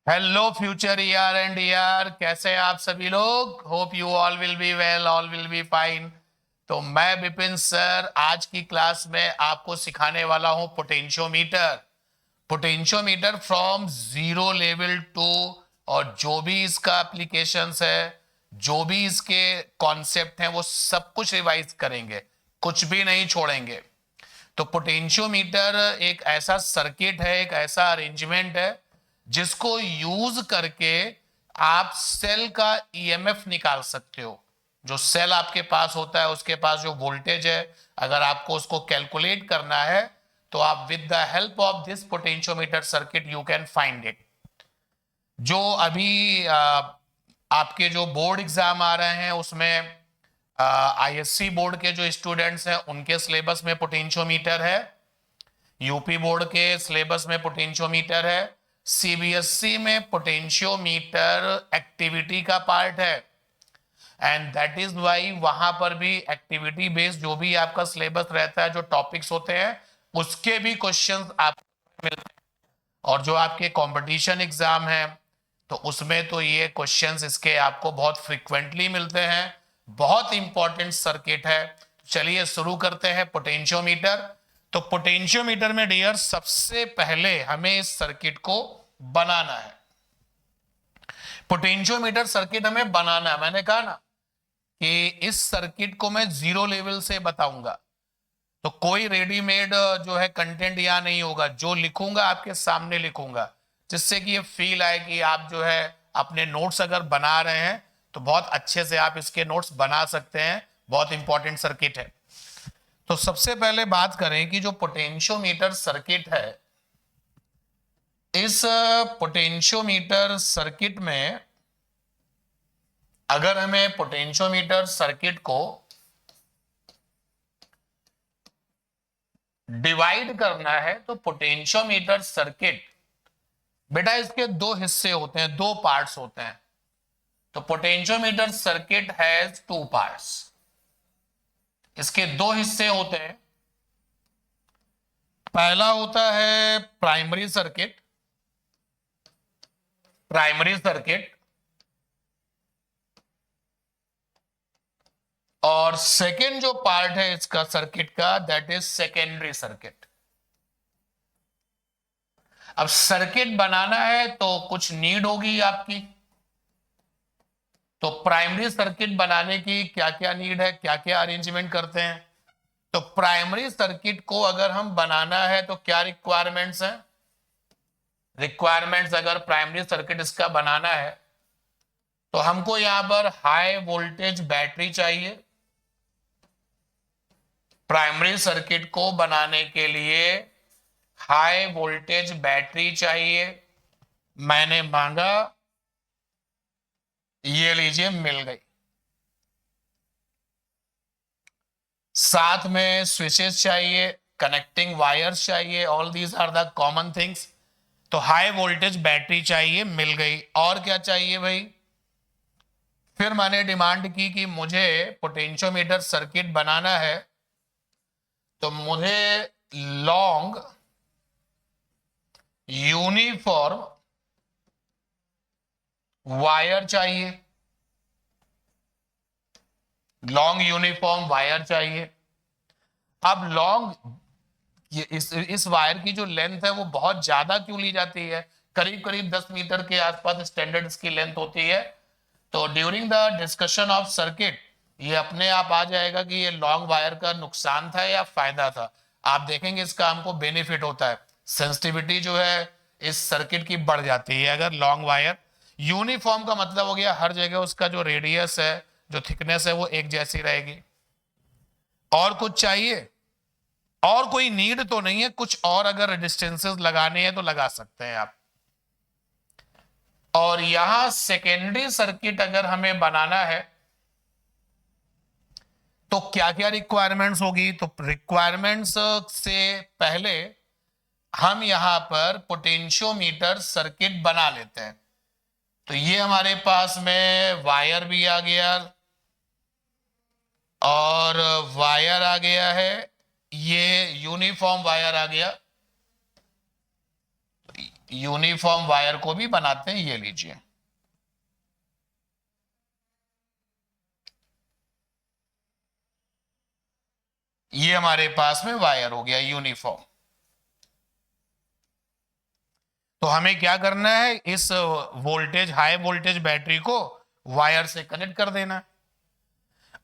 Hello future ER and ER, कैसे हैं आप सभी लोग। Hope you all will be well, all will be fine. तो मैं विपिन सर आज की क्लास में आपको सिखाने वाला हूं potentiometer. Potentiometer from zero level to, और जो भी इसका एप्लीकेशंस है, जो भी इसके कॉन्सेप्ट हैं, वो सब कुछ रिवाइज करेंगे, कुछ भी नहीं छोड़ेंगे। तो पोटेंशियोमीटर एक ऐसा सर्किट है, एक ऐसा अरेंजमेंट है जिसको यूज करके आप सेल का ईएमएफ निकाल सकते हो। जो सेल आपके पास होता है उसके पास जो वोल्टेज है, अगर आपको उसको कैलकुलेट करना है तो आप with the help of this potentiometer circuit you can find it. जो अभी आपके जो बोर्ड एग्जाम आ रहे हैं उसमें आईएससी बोर्ड के जो स्टूडेंट्स हैं उनके सिलेबस में पोटेंशियोमीटर है, यूपी बोर्ड के सिलेबस में पोटेंशियोमीटर है, सीबीएसई में पोटेंशियोमीटर एक्टिविटी का पार्ट है। एंड दैट इज वाई वहां पर भी एक्टिविटी बेस्ड जो भी आपका सिलेबस रहता है, जो टॉपिक्स होते हैं, उसके भी क्वेश्चंस आपको मिलते हैं। और जो आपके कंपटीशन एग्जाम है तो उसमें तो ये क्वेश्चंस इसके आपको बहुत फ्रीक्वेंटली मिलते हैं। बहुत इंपॉर्टेंट सर्किट है। चलिए शुरू करते हैं पोटेंशियोमीटर। तो पोटेंशियोमीटर में डियर सबसे पहले हमें इस सर्किट को बनाना है। पोटेंशियोमीटर सर्किट हमें बनाना है, मैंने कहा ना कि इस सर्किट को मैं जीरो लेवल से बताऊंगा। तो कोई रेडीमेड जो है कंटेंट यहाँ नहीं होगा, जो लिखूंगा आपके सामने लिखूंगा, जिससे कि ये फील आए कि आप जो है अपने नोट्स अगर बना रहे हैं तो बहुत अच्छे से आप इसके नोट्स बना सकते हैं। बहुत इंपॉर्टेंट सर्किट है। तो सबसे पहले बात करें कि जो पोटेंशियोमीटर सर्किट है, इस पोटेंशियोमीटर सर्किट में अगर हमें पोटेंशियोमीटर सर्किट को डिवाइड करना है तो पोटेंशियोमीटर सर्किट, बेटा इसके दो हिस्से होते हैं, दो पार्ट्स होते हैं। तो potentiometer circuit has two parts. इसके दो हिस्से होते हैं। पहला होता है प्राइमरी सर्किट। प्राइमरी सर्किट और सेकेंड जो पार्ट है इसका सर्किट का, दैट इज सेकेंडरी सर्किट। अब सर्किट बनाना है तो कुछ नीड होगी आपकी। तो प्राइमरी सर्किट बनाने की क्या क्या नीड है, क्या क्या अरेंजमेंट करते हैं। तो प्राइमरी सर्किट को अगर हम बनाना है तो क्या रिक्वायरमेंट्स हैं। रिक्वायरमेंट्स अगर प्राइमरी सर्किट इसका बनाना है तो हमको यहां पर हाई वोल्टेज बैटरी चाहिए। प्राइमरी सर्किट को बनाने के लिए हाई वोल्टेज बैटरी चाहिए। मैंने मांगा, ये लीजिए मिल गई। साथ में स्विचेस चाहिए, कनेक्टिंग वायर्स चाहिए। All these are the common things. तो हाई वोल्टेज बैटरी चाहिए, मिल गई। और क्या चाहिए भाई। फिर मैंने डिमांड की कि मुझे पोटेंशियोमीटर सर्किट बनाना है तो मुझे लॉन्ग यूनिफॉर्म वायर चाहिए। लॉन्ग यूनिफॉर्म वायर चाहिए। अब लॉन्ग, ये इस वायर की जो लेंथ है वो बहुत ज्यादा क्यों ली जाती है। करीब करीब 10 मीटर के आसपास स्टैंडर्ड इसकी लेंथ होती है। तो during the discussion of circuit ये अपने आप आ जाएगा कि ये लॉन्ग वायर का नुकसान था या फायदा था। आप देखेंगे इसका हमको बेनिफिट होता है। सेंसिटिविटी जो है इस सर्किट की बढ़ जाती है अगर लॉन्ग वायर। यूनिफॉर्म का मतलब हो गया हर जगह उसका जो रेडियस है, जो थिकनेस है, वो एक जैसी रहेगी। और कुछ चाहिए। और कोई नीड तो नहीं है, कुछ और अगर डिस्टेंसेस लगाने हैं तो लगा सकते हैं आप। और यहां सेकेंडरी सर्किट अगर हमें बनाना है तो क्या क्या रिक्वायरमेंट्स होगी। तो रिक्वायरमेंट्स से पहले हम यहां पर पोटेंशियोमीटर सर्किट बना लेते हैं। तो ये हमारे पास में वायर भी आ गया और वायर आ गया है, ये यूनिफॉर्म वायर आ गया। यूनिफॉर्म वायर को भी बनाते हैं, ये लीजिए। ये हमारे पास में वायर हो गया यूनिफॉर्म। तो हमें क्या करना है, इस वोल्टेज हाई वोल्टेज बैटरी को वायर से कनेक्ट कर देना है।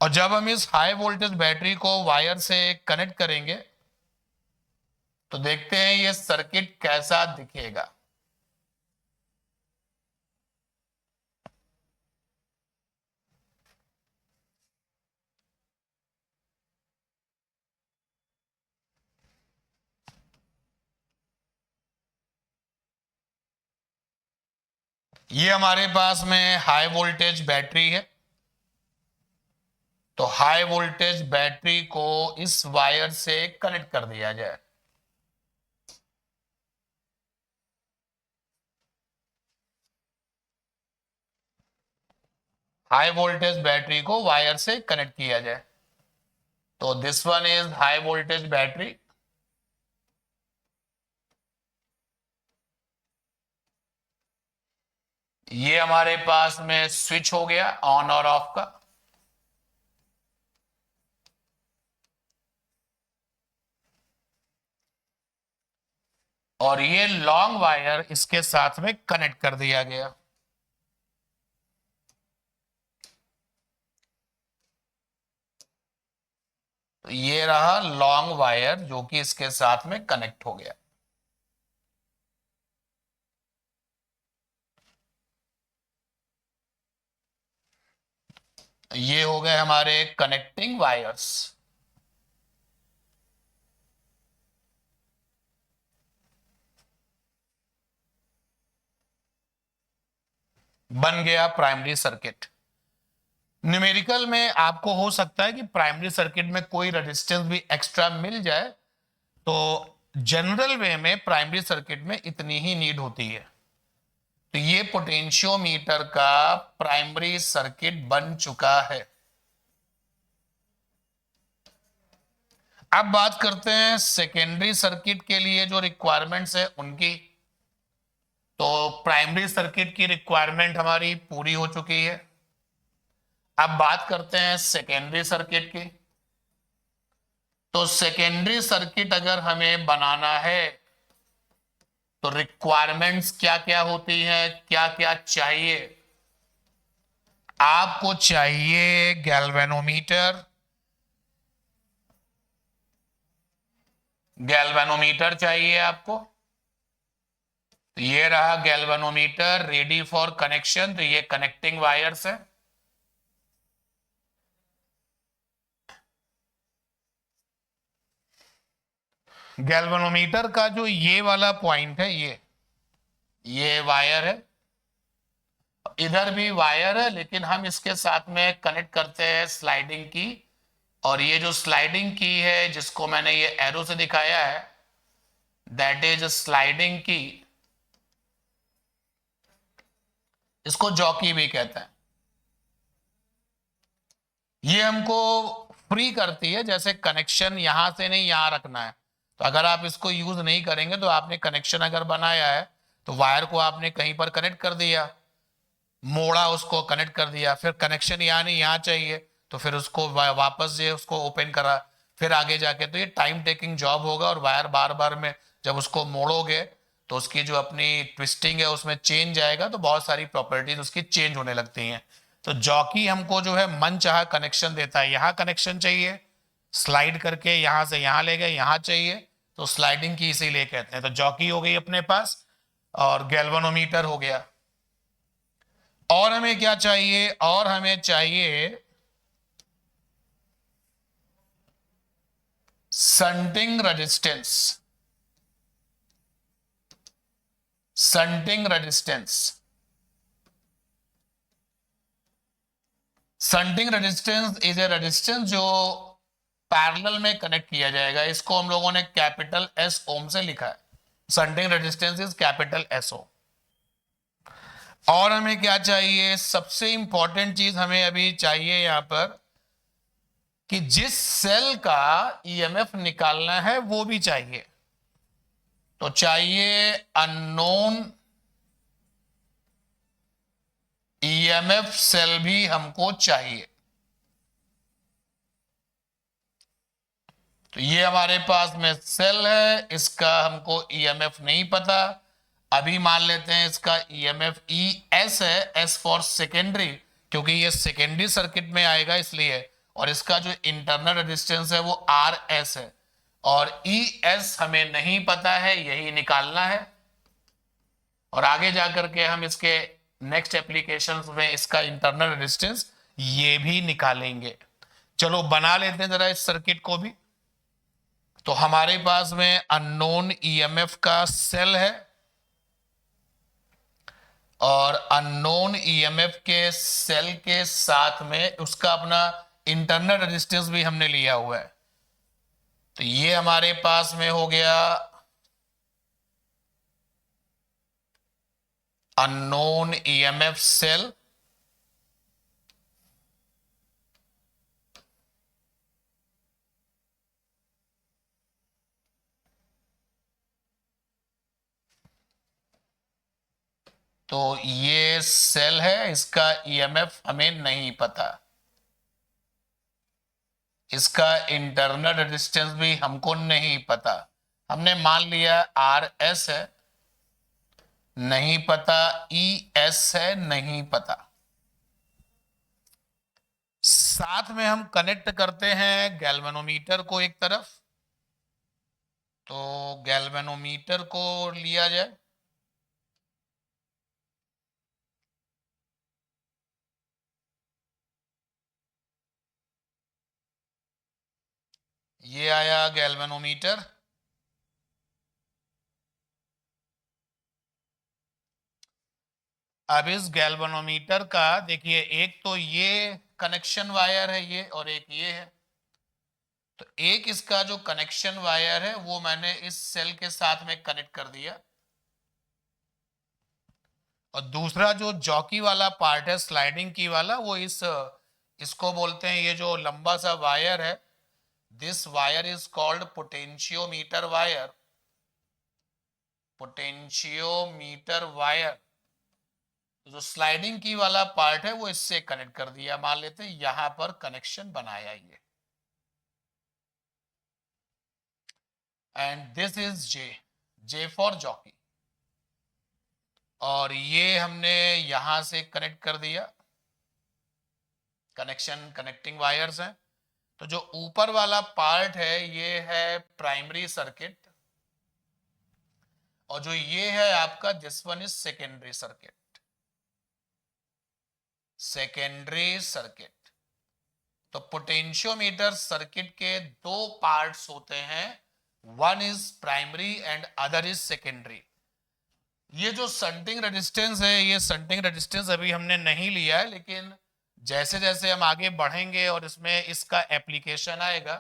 और जब हम इस हाई वोल्टेज बैटरी को वायर से कनेक्ट करेंगे तो देखते हैं ये सर्किट कैसा दिखेगा। ये हमारे पास में हाई वोल्टेज बैटरी है। तो हाई वोल्टेज बैटरी को इस वायर से कनेक्ट कर दिया जाए। हाई वोल्टेज बैटरी को वायर से कनेक्ट किया जाए। तो this one is high voltage battery. ये हमारे पास में स्विच हो गया ऑन और ऑफ का। और ये लॉन्ग वायर इसके साथ में कनेक्ट कर दिया गया। तो ये रहा लॉन्ग वायर जो कि इसके साथ में कनेक्ट हो गया। ये हो गए हमारे कनेक्टिंग वायर्स। बन गया प्राइमरी सर्किट। न्यूमेरिकल में आपको हो सकता है कि प्राइमरी सर्किट में कोई रेजिस्टेंस भी एक्स्ट्रा मिल जाए, तो जनरल वे में प्राइमरी सर्किट में इतनी ही नीड होती है। तो ये पोटेंशियोमीटर का प्राइमरी सर्किट बन चुका है। अब बात करते हैं सेकेंडरी सर्किट के लिए जो रिक्वायरमेंट्स है उनकी। तो प्राइमरी सर्किट की रिक्वायरमेंट हमारी पूरी हो चुकी है। अब बात करते हैं सेकेंडरी सर्किट की। तो सेकेंडरी सर्किट अगर हमें बनाना है तो रिक्वायरमेंट्स क्या क्या होती हैं, क्या क्या चाहिए। आपको चाहिए गैल्वेनोमीटर। गैल्वेनोमीटर चाहिए आपको। तो ये रहा गैल्वेनोमीटर रेडी फॉर कनेक्शन। तो ये कनेक्टिंग वायर्स है। गैल्वेनोमीटर का जो ये वाला पॉइंट है, ये वायर है, इधर भी वायर है, लेकिन हम इसके साथ में कनेक्ट करते हैं स्लाइडिंग की। और ये जो स्लाइडिंग की है जिसको मैंने ये एरो से दिखाया है, दैट इज स्लाइडिंग की। इसको जॉकी भी कहते हैं। ये हमको फ्री करती है, जैसे कनेक्शन यहां से नहीं यहां रखना है। तो अगर आप इसको यूज नहीं करेंगे तो आपने कनेक्शन अगर बनाया है तो वायर को आपने कहीं पर कनेक्ट कर दिया, मोड़ा उसको कनेक्ट कर दिया, फिर कनेक्शन यहाँ नहीं यहाँ चाहिए तो फिर उसको वापस से उसको ओपन करा, फिर आगे जाके, तो ये टाइम टेकिंग जॉब होगा। और वायर बार बार में जब उसको मोड़ोगे तो उसकी जो अपनी ट्विस्टिंग है उसमें चेंज आएगा, तो बहुत सारी प्रॉपर्टीज उसकी चेंज होने लगती हैं। तो जॉकी हमको जो है मन चाहा कनेक्शन देता है। यहाँ कनेक्शन चाहिए, स्लाइड करके यहाँ से यहाँ ले गए, यहाँ चाहिए तो स्लाइडिंग की इसीलिए कहते हैं। तो जॉकी हो गई अपने पास और गैल्वेनोमीटर हो गया। और हमें क्या चाहिए, और हमें चाहिए shunting resistance. Shunting resistance. Shunting resistance is a resistance जो पैरेलल में कनेक्ट किया जाएगा। इसको हम लोगों ने कैपिटल एस ओम से लिखा है। Shunting resistance is capital S O. और हमें क्या चाहिए, सबसे इंपॉर्टेंट चीज हमें अभी चाहिए यहां पर कि जिस सेल का ईएमएफ निकालना है वो भी चाहिए। तो चाहिए अननोन ईएमएफ सेल भी हमको चाहिए। तो ये हमारे पास में सेल है, इसका हमको ईएमएफ नहीं पता। अभी मान लेते हैं इसका ईएमएफ ई एस है, एस फॉर सेकेंडरी, क्योंकि ये सेकेंडरी सर्किट में आएगा इसलिए। और इसका जो इंटरनल रेजिस्टेंस है वो आर एस है, और ई एस हमें नहीं पता है, यही निकालना है। और आगे जाकर के हम इसके नेक्स्ट एप्लीकेशंस में इसका इंटरनल रेजिस्टेंस ये भी निकालेंगे। चलो बना लेते हैं जरा इस सर्किट को भी। तो हमारे पास में अननोन ईएमएफ का सेल है, और अननोन ईएमएफ के सेल के साथ में उसका अपना इंटरनल रेजिस्टेंस भी हमने लिया हुआ है। तो ये हमारे पास में हो गया अननोन ईएमएफ सेल, तो ये सेल है, इसका ईएमएफ हमें नहीं पता, इसका इंटरनल रेजिस्टेंस भी हमको नहीं पता। हमने मान लिया आर एस है, नहीं पता, ई एस है, नहीं पता। साथ में हम कनेक्ट करते हैं गैल्वेनोमीटर को एक तरफ। तो गैल्वेनोमीटर को लिया जाए। ये आया गैल्वेनोमीटर। अब इस गैल्वेनोमीटर का देखिए, एक तो ये कनेक्शन वायर है ये, और एक ये है। तो एक इसका जो कनेक्शन वायर है वो मैंने इस सेल के साथ में कनेक्ट कर दिया, और दूसरा जो जॉकी वाला पार्ट है, स्लाइडिंग की वाला, वो इसको बोलते हैं, ये जो लंबा सा वायर है, this wire is called potentiometer wire. Potentiometer wire, जो स्लाइडिंग की वाला पार्ट है वो इससे कनेक्ट कर दिया। मान लेते हैं यहां पर कनेक्शन बनाया ये, and this is J, J for jockey. और ये हमने यहां से कनेक्ट कर दिया, कनेक्शन कनेक्टिंग वायर्स हैं। तो जो ऊपर वाला पार्ट है ये है प्राइमरी सर्किट, और जो ये है आपका, this one is secondary circuit. Secondary circuit. तो पोटेंशियोमीटर सर्किट के दो पार्ट्स होते हैं, one is primary and other is secondary. ये जो शंटिंग रेजिस्टेंस है, ये शंटिंग रेजिस्टेंस अभी हमने नहीं लिया है, लेकिन जैसे जैसे हम आगे बढ़ेंगे और इसमें इसका एप्लीकेशन आएगा,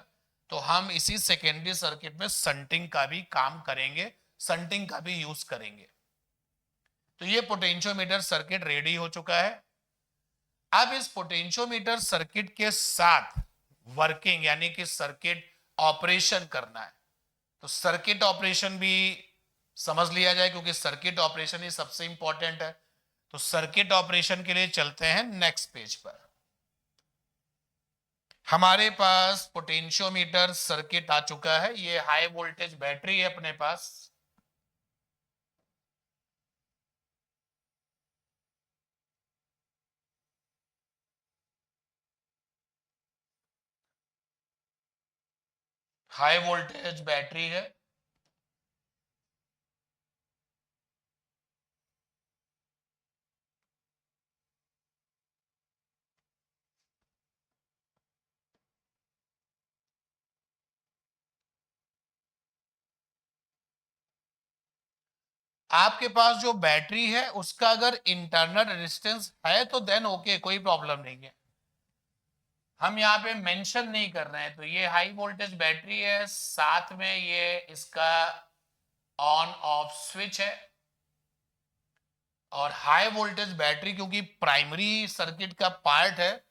तो हम इसी सेकेंडरी सर्किट में शंटिंग का भी काम करेंगे, शंटिंग का भी यूज करेंगे। तो ये पोटेंशियोमीटर सर्किट रेडी हो चुका है। अब इस पोटेंशियोमीटर सर्किट के साथ वर्किंग, यानी कि सर्किट ऑपरेशन करना है। तो सर्किट ऑपरेशन भी समझ लिया जाए, क्योंकि सर्किट ऑपरेशन ही सबसे इंपॉर्टेंट है। तो सर्किट ऑपरेशन के लिए चलते हैं नेक्स्ट पेज पर। हमारे पास पोटेंशियोमीटर सर्किट आ चुका है, ये हाई वोल्टेज बैटरी है अपने पास। हाई वोल्टेज बैटरी है, आपके पास जो बैटरी है उसका अगर इंटरनल रेजिस्टेंस है तो देन ओके, कोई प्रॉब्लम नहीं है। हम यहाँ पे मेंशन नहीं कर रहे हैं। तो ये हाई वोल्टेज बैटरी है, साथ में ये इसका ऑन ऑफ स्विच है। और हाई वोल्टेज बैटरी क्योंकि प्राइमरी सर्किट का पार्ट है,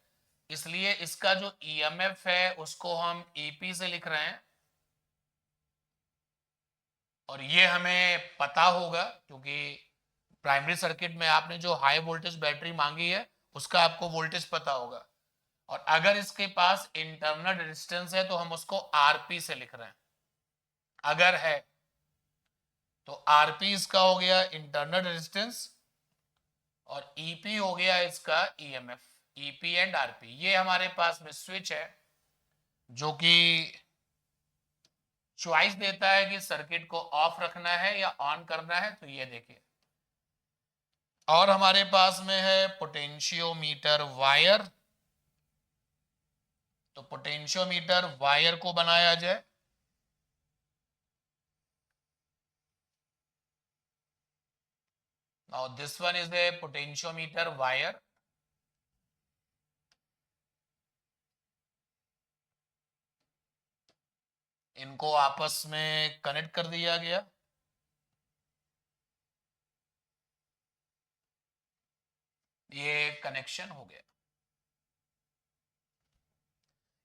इसलिए इसका जो ईएमएफ है उसको हम ईपी से लिख रहे हैं। और ये हमें पता होगा क्योंकि प्राइमरी सर्किट में आपने जो हाई वोल्टेज बैटरी मांगी है उसका आपको वोल्टेज पता होगा। और अगर इसके पास इंटरनल रेजिस्टेंस है तो हम उसको आरपी से लिख रहे हैं, अगर है तो आरपी इसका हो गया इंटरनल रेजिस्टेंस और ईपी हो गया इसका ईएमएफ। ईपी एंड आरपी ये हमारे पास में स्विच है जो कि चॉइस देता है कि सर्किट को ऑफ रखना है या ऑन करना है। तो ये देखिए, और हमारे पास में है पोटेंशियोमीटर वायर। तो पोटेंशियोमीटर वायर को बनाया जाए। Now this one is a potentiometer wire. इनको आपस में कनेक्ट कर दिया गया। ये कनेक्शन हो गया।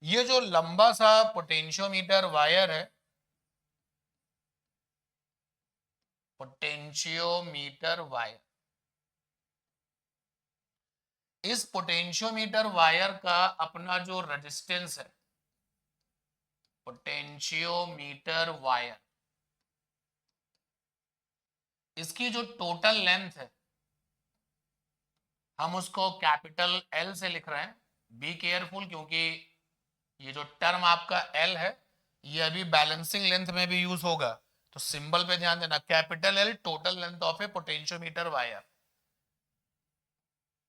ये जो लंबा सा पोटेंशियोमीटर वायर है, पोटेंशियोमीटर वायर, इस पोटेंशियोमीटर वायर का अपना जो रेजिस्टेंस है, पोटेंशियोमीटर वायर, इसकी जो टोटल लेंथ है हम उसको कैपिटल एल से लिख रहे हैं। बी केयरफुल क्योंकि ये जो टर्म आपका एल है ये अभी बैलेंसिंग लेंथ में भी यूज होगा। तो सिंबल पे ध्यान देना, capital L total length of A potentiometer wire.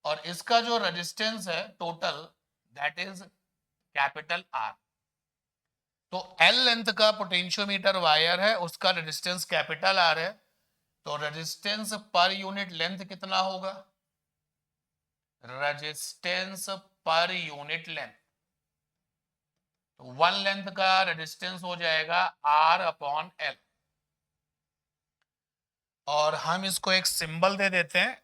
और इसका जो रेजिस्टेंस है total, that is capital R. तो एल लेंथ का पोटेंशियोमीटर वायर है, उसका रेजिस्टेंस कैपिटल आर है। तो रेजिस्टेंस पर यूनिट लेंथ कितना होगा? रेजिस्टेंस पर यूनिट लेंथ, तो वन लेंथ का रेजिस्टेंस हो जाएगा आर अपॉन एल। और हम इसको एक सिंबल दे देते हैं,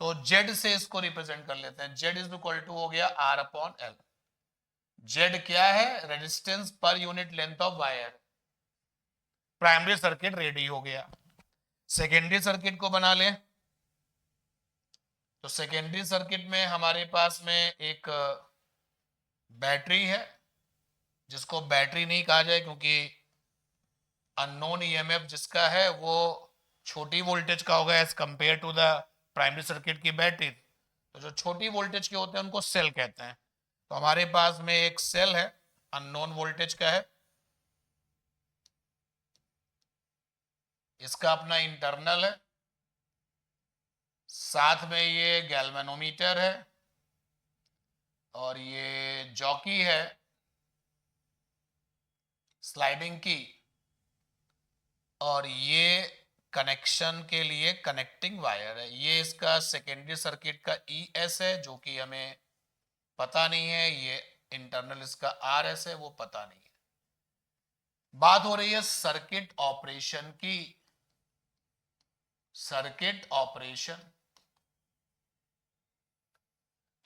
तो जेड से इसको रिप्रेजेंट कर लेते हैं। जेड इज इक्वल टू हो गया आर अपॉन एल। जेड क्या है? Resistance per unit length of wire. Primary circuit ready हो गया। सेकेंडरी सर्किट को बना लें। तो सेकेंडरी सर्किट में हमारे पास में एक बैटरी है, जिसको बैटरी नहीं कहा जाए क्योंकि अननोन ईएमएफ जिसका है वो छोटी वोल्टेज का होगा as compare to the primary circuit की बैटरी। तो जो छोटी वोल्टेज के होते हैं उनको सेल कहते हैं। तो हमारे पास में एक सेल है, अननोन वोल्टेज का है। इसका अपना इंटरनल है, साथ में ये गैल्वेनोमीटर है और ये जॉकी है, स्लाइडिंग की, और ये कनेक्शन के लिए कनेक्टिंग वायर है। ये इसका सेकेंडरी सर्किट का ES है जो कि हमें पता नहीं है। ये इंटरनल इसका RS है, वो पता नहीं है। बात हो रही है सर्किट ऑपरेशन की। सर्किट ऑपरेशन,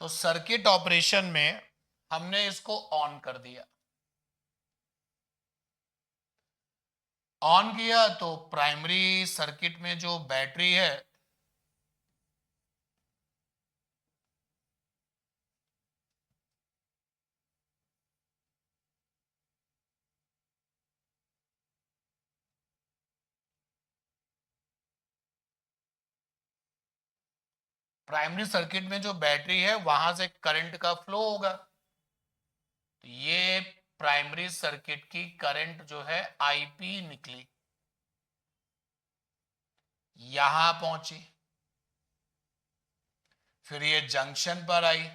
तो सर्किट ऑपरेशन में हमने इसको ऑन कर दिया। ऑन किया तो प्राइमरी सर्किट में जो बैटरी है प्राइमरी सर्किट में जो बैटरी है वहां से करंट का फ्लो होगा। तो ये प्राइमरी सर्किट की करंट जो है आईपी निकली, यहां पहुंची, फिर ये जंक्शन पर आई।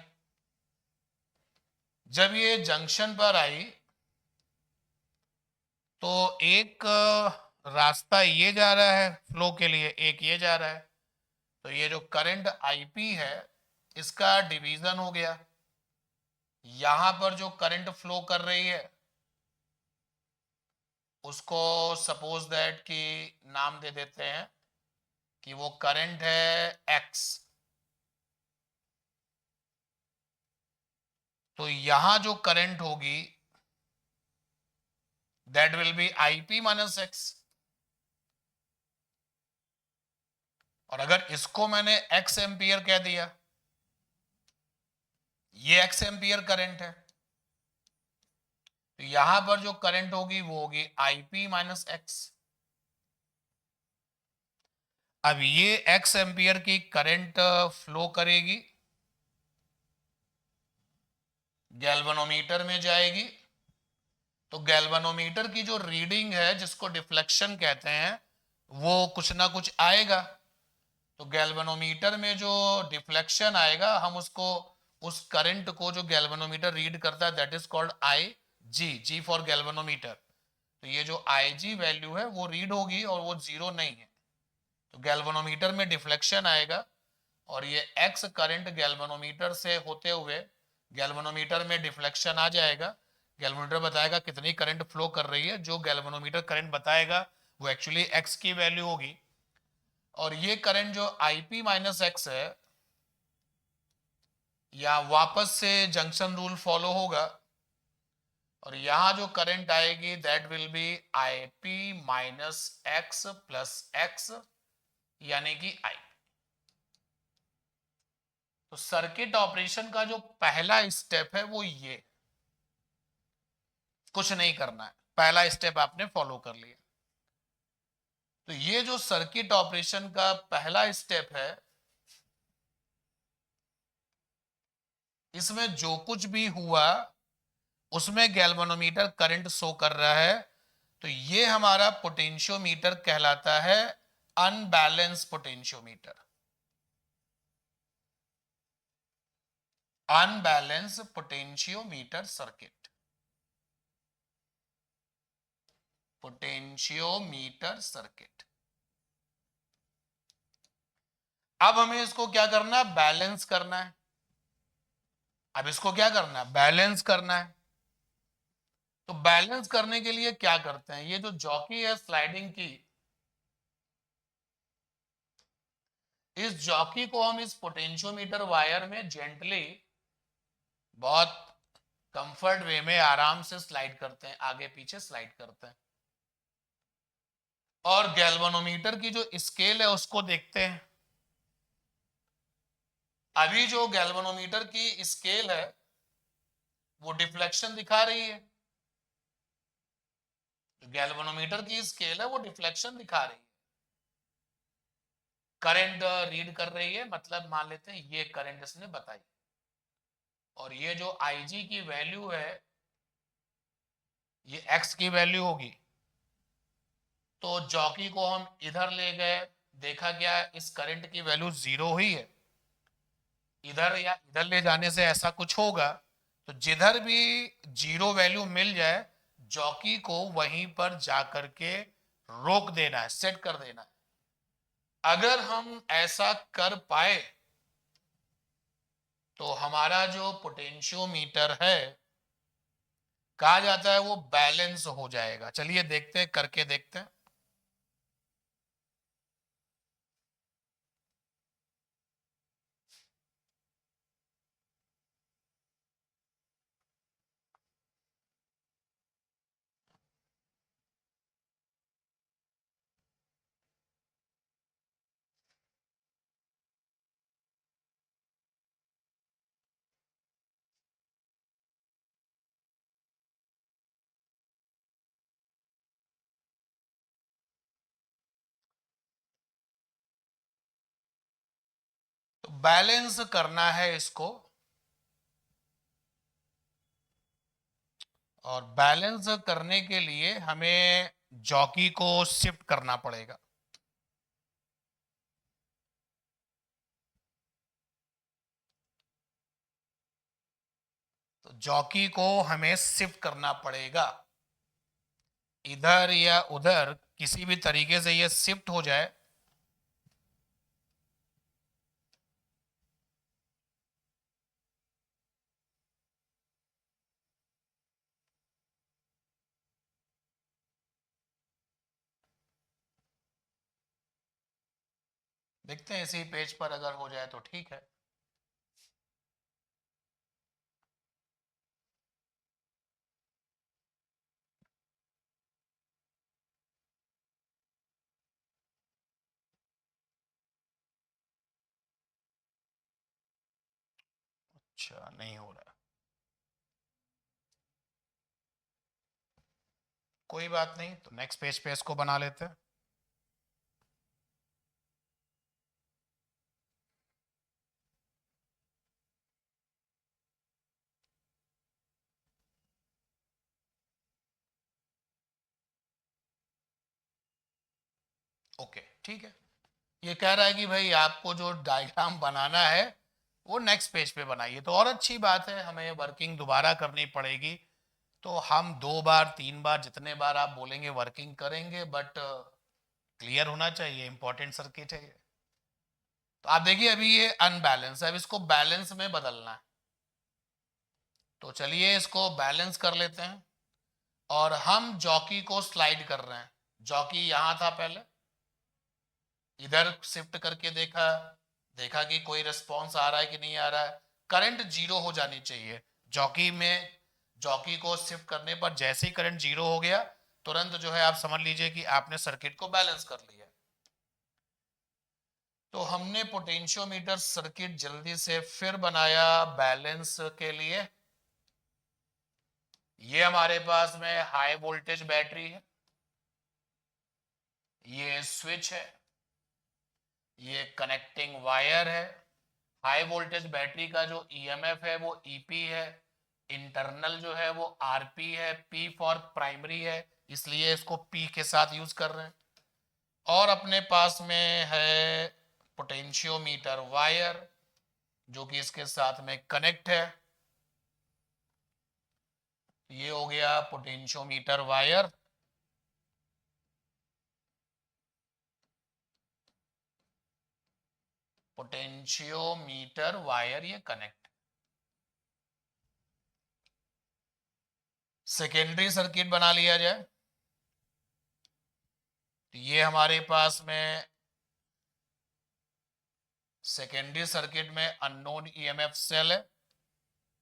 जब ये जंक्शन पर आई तो एक रास्ता ये जा रहा है फ्लो के लिए, एक ये जा रहा है। तो ये जो करंट आईपी है इसका डिवीजन हो गया। यहां पर जो करंट फ्लो कर रही है उसको सपोज दैट कि नाम दे देते हैं कि वो करंट है एक्स। तो यहां जो करंट होगी that will be IP minus x. और अगर इसको मैंने x एम्पियर कह दिया, ये x एम्पियर करंट है, तो यहां पर जो करंट होगी वो होगी IP माइनस एक्स। अब ये x एम्पियर की करंट फ्लो करेगी, गैल्वेनोमीटर में जाएगी, तो गैल्वेनोमीटर की जो रीडिंग है जिसको डिफ्लेक्शन कहते हैं वो कुछ ना कुछ आएगा। तो गैल्वेनोमीटर में जो डिफ्लेक्शन आएगा हम उसको, उस करंट को जो गैल्वेनोमीटर रीड करता है that is called I G for galvanometer. तो ये जो आई जी वैल्यू है वो रीड होगी और वो जीरो नहीं है, तो गैल्वेनोमीटर में डिफ्लेक्शन आएगा और ये एक्स करंट गैल्वेनोमीटर से होते हुए गैल्वेनोमीटर में डिफ्लेक्शन आ जाएगा। गैल्वेनोमीटर बताएगा कितनी करंट फ्लो कर रही है, जो गैल्वेनोमीटर करंट बताएगा वो एक्चुअली एक्स की वैल्यू होगी। और ये करंट जो आईपी माइनस एक्स है, या वापस से जंक्शन रूल फॉलो होगा और यहां जो करंट आएगी that will be IP minus x plus x, यानी कि आई। तो सर्किट ऑपरेशन का जो पहला स्टेप है वो ये, कुछ नहीं करना है, पहला स्टेप आपने फॉलो कर लिया। तो ये जो सर्किट ऑपरेशन का पहला स्टेप है, इसमें जो कुछ भी हुआ उसमें गैल्वेनोमीटर करंट शो कर रहा है, तो ये हमारा पोटेंशियोमीटर कहलाता है unbalance potentiometer. Unbalance potentiometer circuit, potentiometer circuit. अब हमें इसको क्या करना है, बैलेंस करना है। अब इसको क्या करना है, बैलेंस करना है। तो बैलेंस करने के लिए क्या करते हैं, ये जो जॉकी है स्लाइडिंग की, इस जॉकी को हम इस पोटेंशियोमीटर वायर में जेंटली, बहुत कंफर्ट वे में आराम से स्लाइड करते हैं, आगे पीछे स्लाइड करते हैं। और गैल्वेनोमीटर की जो स्केल है उसको देखते हैं। अभी जो गैल्वेनोमीटर की स्केल है वो डिफ्लेक्शन दिखा रही है, जो गैल्वेनोमीटर की स्केल है वो डिफ्लेक्शन दिखा रही है। करंट रीड कर रही है, मतलब मान लेते हैं ये करंट इसने बताई, और ये जो IG की वैल्यू है ये x की वैल्यू होगी। तो जॉकी को हम इधर ले गए, देखा गया इस करंट की वैल्यू जीरो ही है, इधर या इधर ले जाने से ऐसा कुछ होगा, तो जिधर भी जीरो वैल्यू मिल जाए जॉकी को वहीं पर जाकर के रोक देना है, सेट कर देना है। अगर हम ऐसा कर पाए तो हमारा जो पोटेंशियोमीटर है कहा जाता है वो बैलेंस हो जाएगा। चलिए देखते हैं, करके देखते हैं। तो बैलेंस करना है इसको, और बैलेंस करने के लिए हमें जॉकी को शिफ्ट करना पड़ेगा। तो जॉकी को हमें शिफ्ट करना पड़ेगा, इधर या उधर किसी भी तरीके से ये शिफ्ट हो जाए। देखते हैं इसी पेज पर अगर हो जाए तो ठीक है। अच्छा नहीं हो रहा, कोई बात नहीं, तो नेक्स्ट पेज पे इसको बना लेते हैं। ओके ठीक है, ये कह रहा है कि भाई आपको जो डायग्राम बनाना है वो नेक्स्ट पेज पे बनाइए, तो और अच्छी बात है, हमें वर्किंग दोबारा करनी पड़ेगी, तो हम 2 बार 3 बार जितने बार आप बोलेंगे वर्किंग करेंगे, बट क्लियर होना चाहिए, इंपॉर्टेंट सर्किट है ये। तो आप देखिए अभी ये अनबैलेंस है, अब इसको बैलेंस में बदलना है, तो चलिए इसको बैलेंस कर लेते हैं, और हम जॉकी को स्लाइड कर रहे हैं। जॉकी यहां था पहले, इधर शिफ्ट करके देखा, देखा कि कोई रिस्पॉन्स आ रहा है कि नहीं आ रहा है, करंट जीरो हो जानी चाहिए जॉकी में। जॉकी को शिफ्ट करने पर जैसे ही करंट जीरो हो गया, तुरंत जो है आप समझ लीजिए कि आपने सर्किट को बैलेंस कर लिया। तो हमने पोटेंशियोमीटर सर्किट जल्दी से फिर बनाया बैलेंस के लिए। ये हमारे पास में हाई वोल्टेज बैटरी है, ये स्विच है, ये कनेक्टिंग वायर है। हाई वोल्टेज बैटरी का जो ईएमएफ है वो ईपी है, इंटरनल जो है वो आरपी है, पी फॉर प्राइमरी है, इसलिए इसको पी के साथ यूज कर रहे हैं। और अपने पास में है पोटेंशियोमीटर वायर जो कि इसके साथ में कनेक्ट है। ये हो गया पोटेंशियोमीटर वायर। पोटेंशियोमीटर वायर ये कनेक्ट। सेकेंडरी सर्किट बना लिया जाए, तो ये हमारे पास में सेकेंडरी सर्किट में अननोन ईएमएफ सेल है,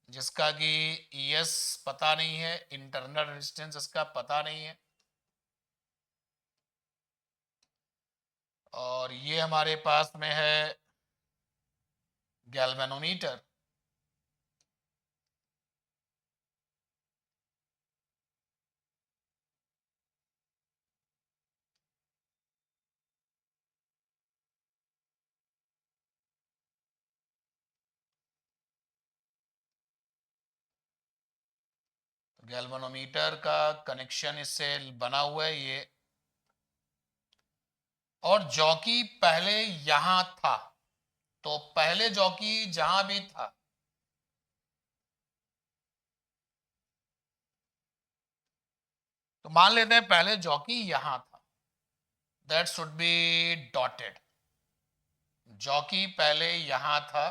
जिसका कि ईएस पता नहीं है, इंटरनल रेजिस्टेंस इसका पता नहीं है। और ये हमारे पास में है गैल्वेनोमीटर। गैल्वेनोमीटर का कनेक्शन इससे बना हुआ है ये, और जॉकी पहले यहां था, तो पहले जॉकी जहां भी था, तो मान लेते हैं पहले जॉकी यहां था, that should be dotted. Jockey पहले यहां था,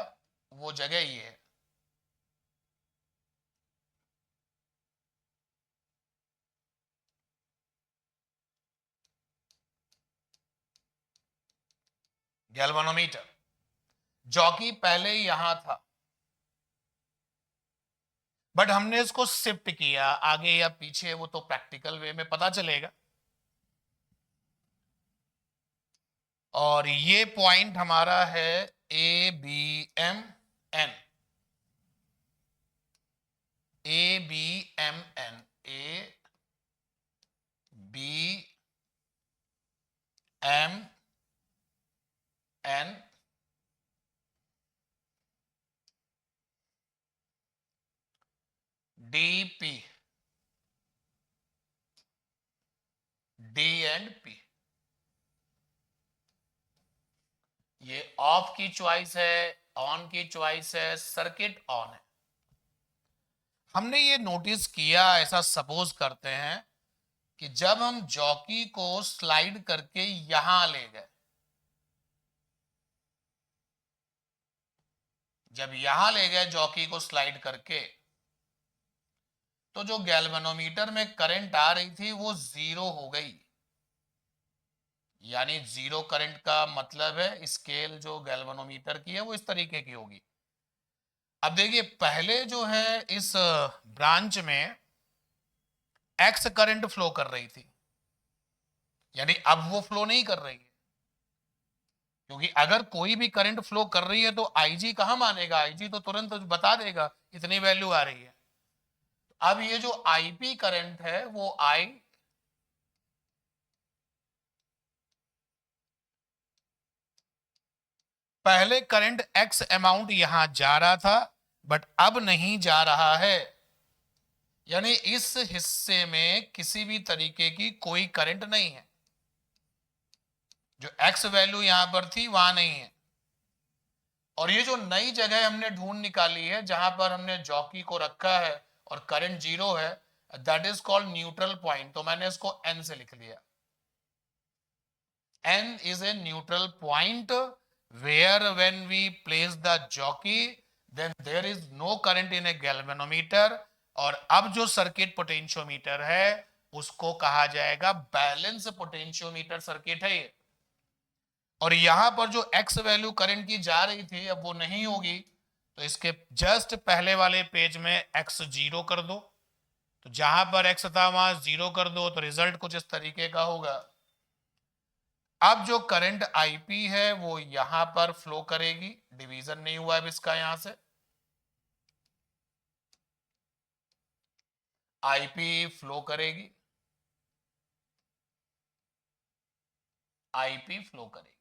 वो जगह ये है। गैल्वेनोमीटर, जॉकी पहले यहां था, बट हमने इसको शिफ्ट किया आगे या पीछे, वो तो प्रैक्टिकल वे में पता चलेगा। और ये पॉइंट हमारा है A B M N, A B M N, A B M N, D P, D and P. ये ऑफ की चॉइस है, ऑन की चॉइस है, सर्किट ऑन है। हमने ये नोटिस किया, ऐसा सपोज करते हैं कि जब हम जॉकी को स्लाइड करके यहां ले गए, जब यहां ले गए जॉकी को स्लाइड करके, तो जो गैल्वेनोमीटर में करंट आ रही थी वो जीरो हो गई। यानी जीरो करंट का मतलब है स्केल जो गैल्वेनोमीटर की है वो इस तरीके की होगी। अब देखिए पहले जो है इस ब्रांच में एक्स करंट फ्लो कर रही थी, यानी अब वो फ्लो नहीं कर रही है, क्योंकि अगर कोई भी करंट फ्लो कर रही है तो आईजी कहां मानेगा, आईजी तो तुरंत बता देगा इतनी वैल्यू आ रही है। अब ये जो आईपी करंट है वो आई पहले करंट एक्स अमाउंट यहां जा रहा था बट अब नहीं जा रहा है, यानी इस हिस्से में किसी भी तरीके की कोई करंट नहीं है, जो एक्स वैल्यू यहां पर थी वहां नहीं है। और ये जो नई जगह हमने ढूंढ निकाली है जहां पर हमने जॉकी को रखा है और करंट जीरो है, that is called neutral point, तो मैंने इसको एन से लिख लिया। N is a neutral point where when we place the jockey then there is no current in a galvanometer, और अब जो सर्किट पोटेंशियोमीटर है उसको कहा जाएगा बैलेंस पोटेंशियोमीटर सर्किट है ये। और यहां पर जो एक्स वैल्यू करंट की जा रही थी अब वो नहीं होगी, तो इसके जस्ट पहले वाले पेज में एक्स जीरो कर दो, तो जहां पर एक्स था वहां जीरो कर दो, तो रिजल्ट कुछ इस तरीके का होगा। अब जो करंट आईपी है वो यहां पर फ्लो करेगी, डिवीजन नहीं हुआ है इसका, यहां से आईपी फ्लो करेगी, आईपी फ्लो करेगी,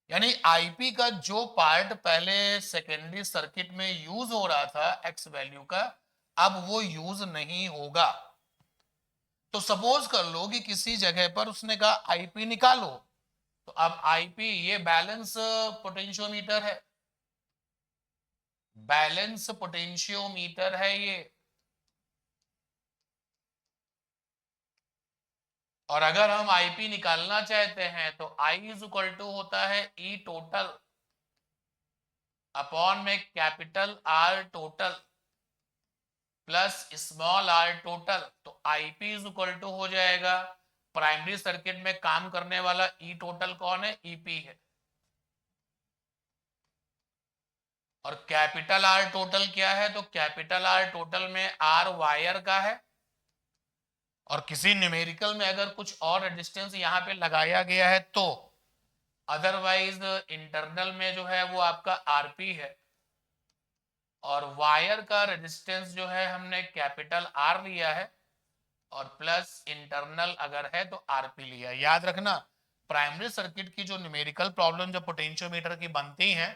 यानी आईपी का जो पार्ट पहले सेकेंडरी सर्किट में यूज हो रहा था एक्स वैल्यू का, अब वो यूज नहीं होगा। तो सपोज कर लो कि किसी जगह पर उसने कहा आईपी निकालो, तो अब आईपी ये बैलेंस पोटेंशियोमीटर है, बैलेंस पोटेंशियोमीटर है ये। और अगर हम आईपी निकालना चाहते हैं तो आई इज इक्वल टू होता है ई टोटल अपॉन में capital R total plus small R total, तो आईपी इज इक्वल टू हो जाएगा, प्राइमरी सर्किट में काम करने वाला ई टोटल कौन है, ईपी है, और कैपिटल आर टोटल क्या है, तो कैपिटल आर टोटल में आर वायर का है, और किसी न्यूमेरिकल में अगर कुछ और रेजिस्टेंस यहां पे लगाया गया है तो, अदरवाइज इंटरनल में जो है वो आपका आरपी है, और वायर का रेजिस्टेंस जो है हमने कैपिटल आर लिया है, और प्लस इंटरनल अगर है तो आरपी लिया है। याद रखना प्राइमरी सर्किट की जो न्यूमेरिकल प्रॉब्लम जो पोटेंशियोमीटर की बनती हैं,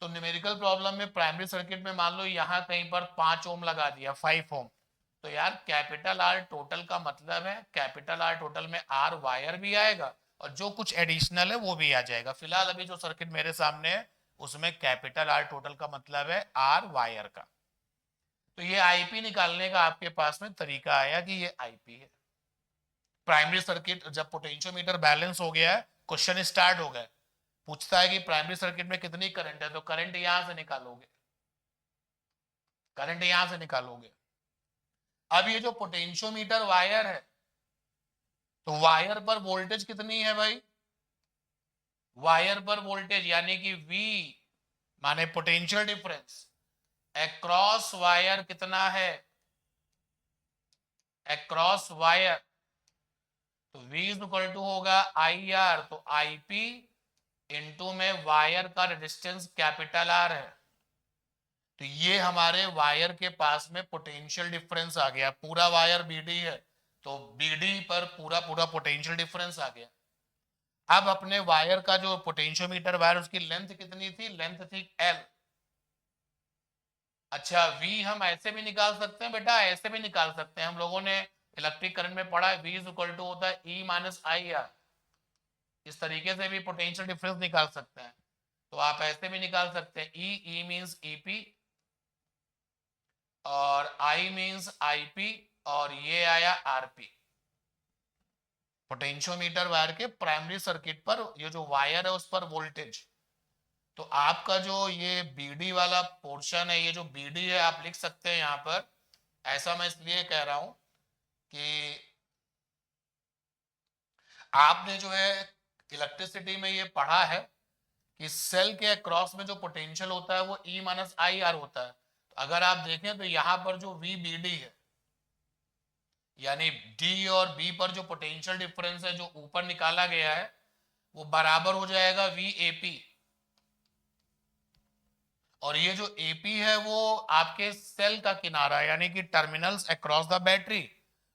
तो न्यूमेरिकल प्रॉब्लम में प्राइमरी सर्किट में मान लो यहां कहीं पर 5 ओम लगा दिया, 5 ओम, तो यार कैपिटल आर टोटल का मतलब है कैपिटल आर टोटल में आर वायर भी आएगा और जो कुछ एडिशनल है वो भी आ जाएगा। फिलहाल अभी जो सर्किट मेरे सामने है उसमें कैपिटल आर टोटल का मतलब है आर वायर का। तो ये आईपी निकालने का आपके पास में तरीका आया कि ये आईपी है। प्राइमरी सर्किट जब पोटेंशियोमीटर बैलेंस हो गया है, क्वेश्चन स्टार्ट हो गया, पूछता है कि प्राइमरी सर्किट में कितनी करंट है, तो करंट यहां से निकालोगे, करंट यहां से निकालोगे। अब ये जो पोटेंशियोमीटर वायर है, तो वायर पर वोल्टेज कितनी है भाई, वायर पर वोल्टेज यानी कि V माने पोटेंशियल डिफरेंस अक्रॉस वायर कितना है, अक्रॉस वायर, तो V इज इक्वल टू होगा IR, तो IP इनटू में वायर का रेजिस्टेंस कैपिटल R है, तो ये हमारे वायर के पास में पोटेंशियल डिफरेंस आ गया। पूरा वायर BD है तो BD पर पूरा पूरा पोटेंशियल डिफरेंस आ गया। अब अपने वायर का जो पोटेंशियोमीटर वायर उसकी लेंथ कितनी थी, लेंथ थी L। अच्छा V हम ऐसे भी निकाल सकते हैं बेटा, ऐसे भी निकाल सकते हैं, हम लोगों ने इलेक्ट्रिक करंट में पढ़ा है V इज इक्वल टू होता है E माइनस IR, इस तरीके से भी पोटेंशियल डिफरेंस निकाल सकते हैं। तो आप ऐसे भी निकाल सकते हैं E मींस EP और I मींस IP और ये आया RP। पोटेंशियोमीटर वायर के प्राइमरी सर्किट पर ये जो वायर है उस पर वोल्टेज, तो आपका जो ये BD वाला पोर्शन है, ये जो BD है आप लिख सकते हैं यहां पर, ऐसा मैं इसलिए कह रहा हूं कि आपने जो है इलेक्ट्रिसिटी में ये पढ़ा है कि सेल के अक्रॉस में जो पोटेंशियल होता है वो E माइनस IR होता है। तो अगर आप देखें तो यहां पर जो VBD है यानी D और B पर जो पोटेंशियल डिफरेंस है जो ऊपर निकाला गया है वो बराबर हो जाएगा वी ए पी, और ये जो एपी है वो आपके सेल का किनारा है, यानी कि टर्मिनल्स अक्रॉस द बैटरी,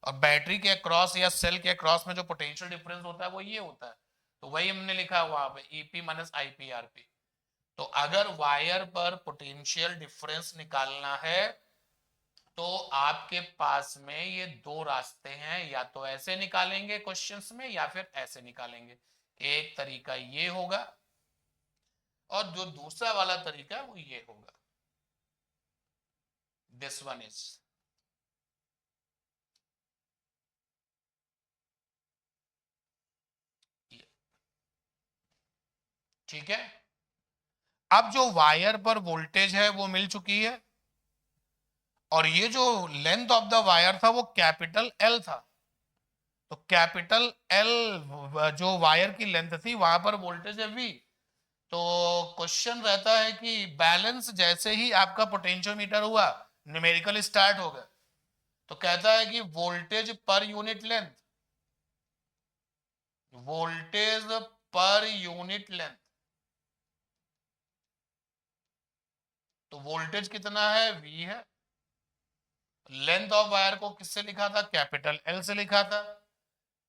और बैटरी के अक्रॉस या सेल के अक्रॉस में जो पोटेंशियल डिफरेंस होता है वो ये होता है। तो वही हमने लिखा वहां पे ईपी माइनस आईपीआरपी। तो अगर वायर पर पोटेंशियल डिफरेंस निकालना है तो आपके पास में ये दो रास्ते हैं, या तो ऐसे निकालेंगे क्वेश्चंस में या फिर ऐसे निकालेंगे। एक तरीका ये होगा और जो दूसरा वाला तरीका है वो ये होगा, दिस वन इज। ठीक है, अब जो वायर पर वोल्टेज है वो मिल चुकी है, और ये जो लेंथ ऑफ द वायर था वो कैपिटल एल था। तो कैपिटल एल जो वायर की लेंथ थी वहां पर वोल्टेज है वी। तो क्वेश्चन रहता है कि बैलेंस जैसे ही आपका पोटेंशियोमीटर हुआ, न्यूमेरिकल स्टार्ट हो गया, तो कहता है कि वोल्टेज पर यूनिट लेंथ, वोल्टेज पर यूनिट लेंथ। तो वोल्टेज कितना है, वी है। लेंथ ऑफ वायर को किससे लिखा था, कैपिटल एल से लिखा था।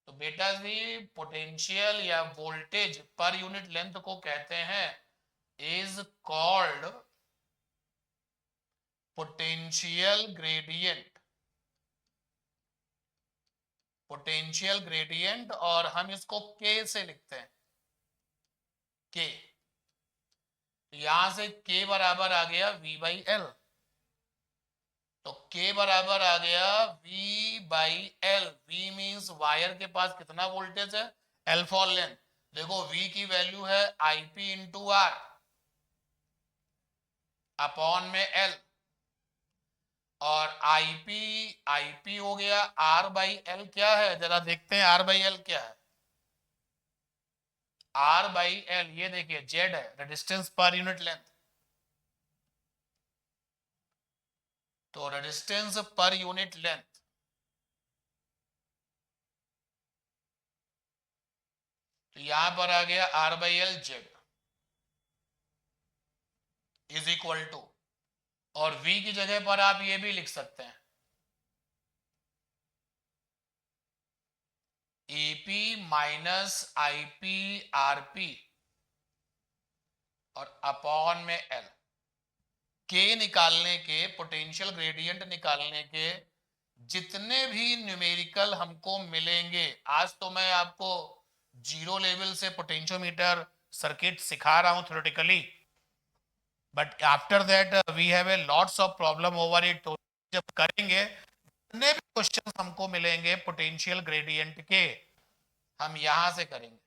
तो बेटा जी पोटेंशियल या वोल्टेज पर यूनिट लेंथ को कहते हैं is called potential gradient. Potential gradient, और हम इसको के से लिखते हैं, के। यहां से के बराबर आ गया वी बाई एल। तो के बराबर आ गया V by L. V means wire के पास कितना वोल्टेज है, एल फॉर लेंथ। देखो वी की वैल्यू है आईपी इंटू आर अपॉन में एल, और आईपी आईपी हो गया आर बाई एल। क्या है जरा देखते हैं आर बाई एल क्या है। आर बाई एल ये देखिए जेड है, रेजिस्टेंस पर यूनिट लेंथ। तो रेजिस्टेंस पर यूनिट लेंथ, तो यहां पर आ गया R by L Z is equal to, और v की जगह पर आप ये भी लिख सकते हैं ईपी माइनस आईपी आरपी और अपॉन में एल। के निकालने के, पोटेंशियल ग्रेडियंट निकालने के जितने भी न्यूमेरिकल हमको मिलेंगे, आज तो मैं आपको जीरो लेवल से पोटेंशियोमीटर सर्किट सिखा रहा हूं theoretically, but after that we have a lots of problem over it. तो जब करेंगे जितने भी क्वेश्चन हमको मिलेंगे पोटेंशियल ग्रेडियंट के, हम यहां से करेंगे।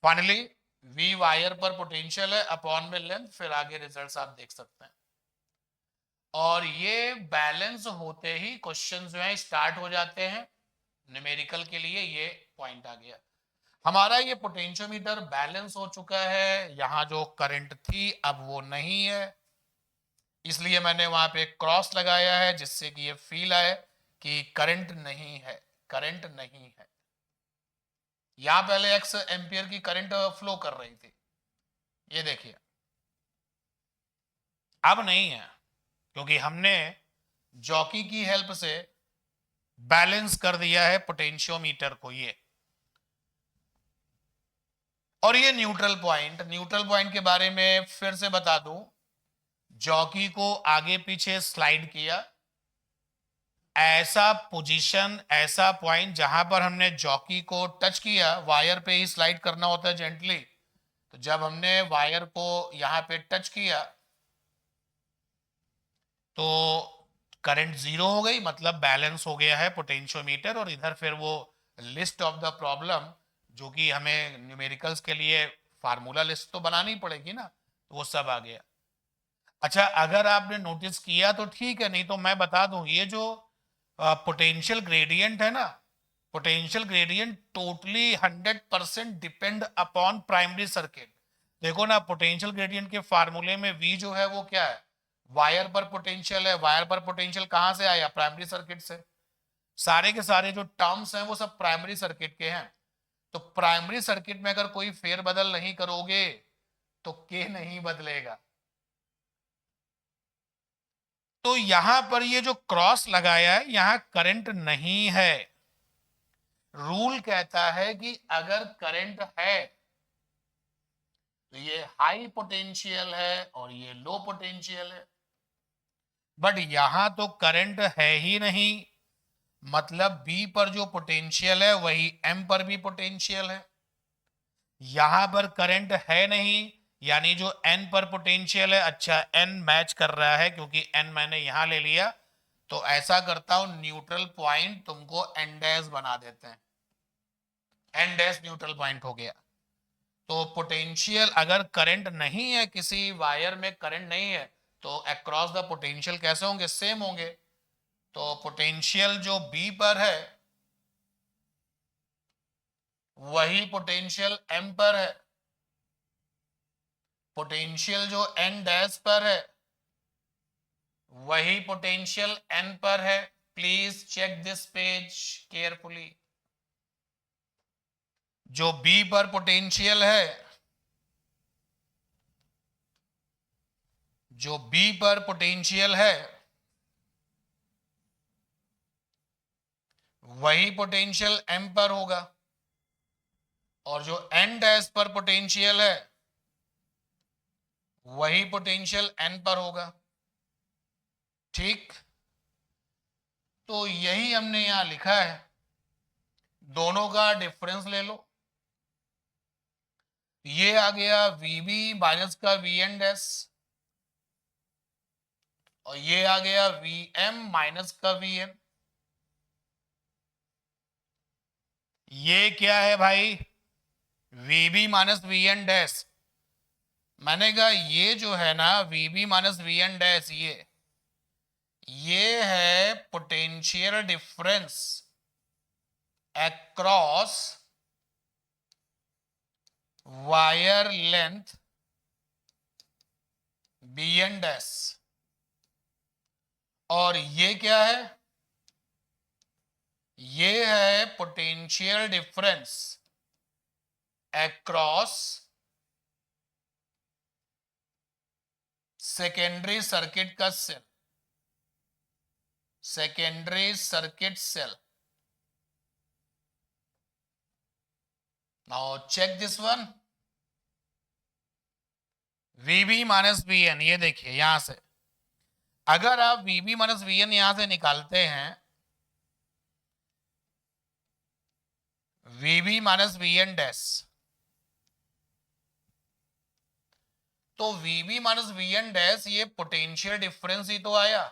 फाइनली वी वायर पर पोटेंशियल है अपॉन में लेंथ, फिर आगे रिजल्ट्स आप देख सकते हैं। और ये बैलेंस होते ही क्वेश्चन जो है स्टार्ट हो जाते हैं न्यूमेरिकल के लिए। ये पॉइंट आ गया हमारा, ये पोटेंशियोमीटर बैलेंस हो चुका है। यहां जो करंट थी अब वो नहीं है, इसलिए मैंने वहां पे क्रॉस लगाया है जिससे कि ये फील आए कि करंट नहीं है, करंट नहीं है। यहां पहले एक्स एम्पियर की करंट फ्लो कर रही थी, ये देखिए अब नहीं है, क्योंकि हमने जॉकी की हेल्प से बैलेंस कर दिया है पोटेंशियोमीटर को। ये और ये न्यूट्रल पॉइंट, न्यूट्रल पॉइंट के बारे में फिर से बता दूं, जॉकी को आगे पीछे स्लाइड किया, ऐसा पोजीशन, ऐसा पॉइंट जहां पर हमने जॉकी को टच किया, वायर पे ही स्लाइड करना होता है जेंटली। तो जब हमने वायर को यहां पे टच किया तो करंट जीरो हो गई, मतलब बैलेंस हो गया है पोटेंशियोमीटर। और इधर फिर वो लिस्ट ऑफ द प्रॉब्लम, जो कि हमें न्यूमेरिकल्स के लिए फार्मूला लिस्ट तो बनानी पड़ेगी ना, तो वो सब आ गया। अच्छा अगर आपने नोटिस किया तो ठीक है, नहीं तो मैं बता दूं, ये जो पोटेंशियल ग्रेडियंट है ना, potential gradient totally 100% depend upon primary circuit. देखो ना पोटेंशियल ग्रेडियंट के फार्मूले में v जो है वो क्या है, वायर पर पोटेंशियल है। वायर पर पोटेंशियल कहां से आया, प्राइमरी सर्किट से। सारे के सारे जो टर्म्स हैं वो सब प्राइमरी सर्किट के हैं। तो प्राइमरी सर्किट में अगर कोई फेरबदल नहीं करोगे तो के नहीं बदलेगा। तो यहां पर ये जो क्रॉस लगाया है यहां करंट नहीं है। रूल कहता है कि अगर करंट है तो ये हाई पोटेंशियल है और ये लो पोटेंशियल है, बट यहां तो करंट है ही नहीं, मतलब बी पर जो पोटेंशियल है वही एम पर भी पोटेंशियल है। यहां पर करंट है नहीं, यानी जो एन पर पोटेंशियल है, अच्छा एन मैच कर रहा है क्योंकि एन मैंने यहां ले लिया, तो ऐसा करता हूं न्यूट्रल पॉइंट तुमको एन डैश बना देते हैं, एन डैश न्यूट्रल पॉइंट हो गया। तो पोटेंशियल अगर करंट नहीं है, किसी वायर में करंट नहीं है, तो अक्रॉस द पोटेंशियल कैसे होंगे, सेम होंगे। तो पोटेंशियल जो बी पर है वही पोटेंशियल एम पर है, पोटेंशियल जो एन डैश पर है वही पोटेंशियल एन पर है। Please check this page carefully. जो बी पर पोटेंशियल है, जो बी पर पोटेंशियल है वही पोटेंशियल एम पर होगा, और जो एन डैश पर पोटेंशियल है वही पोटेंशियल एन पर होगा। ठीक, तो यही हमने यहां लिखा है। दोनों का डिफरेंस ले लो, ये आ गया वीबी माइनस का वी एन डैश, और ये आ गया वी एम माइनस का वी एन। ये क्या है भाई, VB minus V N dash. मैंने कहा ये जो है ना VB minus V N dash, ये है potential difference across wire length B N dash, और ये क्या है, ये है potential difference across secondary circuit का cell, secondary circuit cell. Now check this one, VB minus V N, ये देखिए यहां से अगर आप वीबी माइनस वी एन यहां से निकालते हैं, VB minus V N dash, तो VB minus V N dash ये पोटेंशियल डिफरेंस ही तो आया,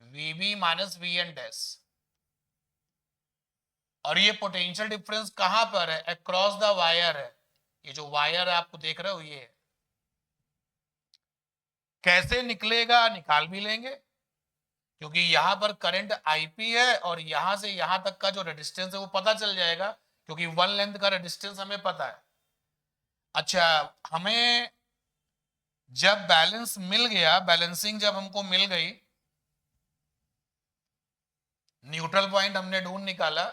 VB minus V N dash. और ये पोटेंशियल डिफरेंस कहां पर है, अक्रॉस द वायर है। ये जो वायर आपको देख रहे हो, ये कैसे निकलेगा, निकाल भी लेंगे, क्योंकि यहां पर करंट आईपी है और यहां से यहां तक का जो रेजिस्टेंस है वो पता चल जाएगा, क्योंकि वन लेंथ का रेजिस्टेंस हमें पता है। अच्छा, हमें जब बैलेंस मिल गया, बैलेंसिंग जब हमको मिल गई, न्यूट्रल पॉइंट हमने ढूंढ निकाला,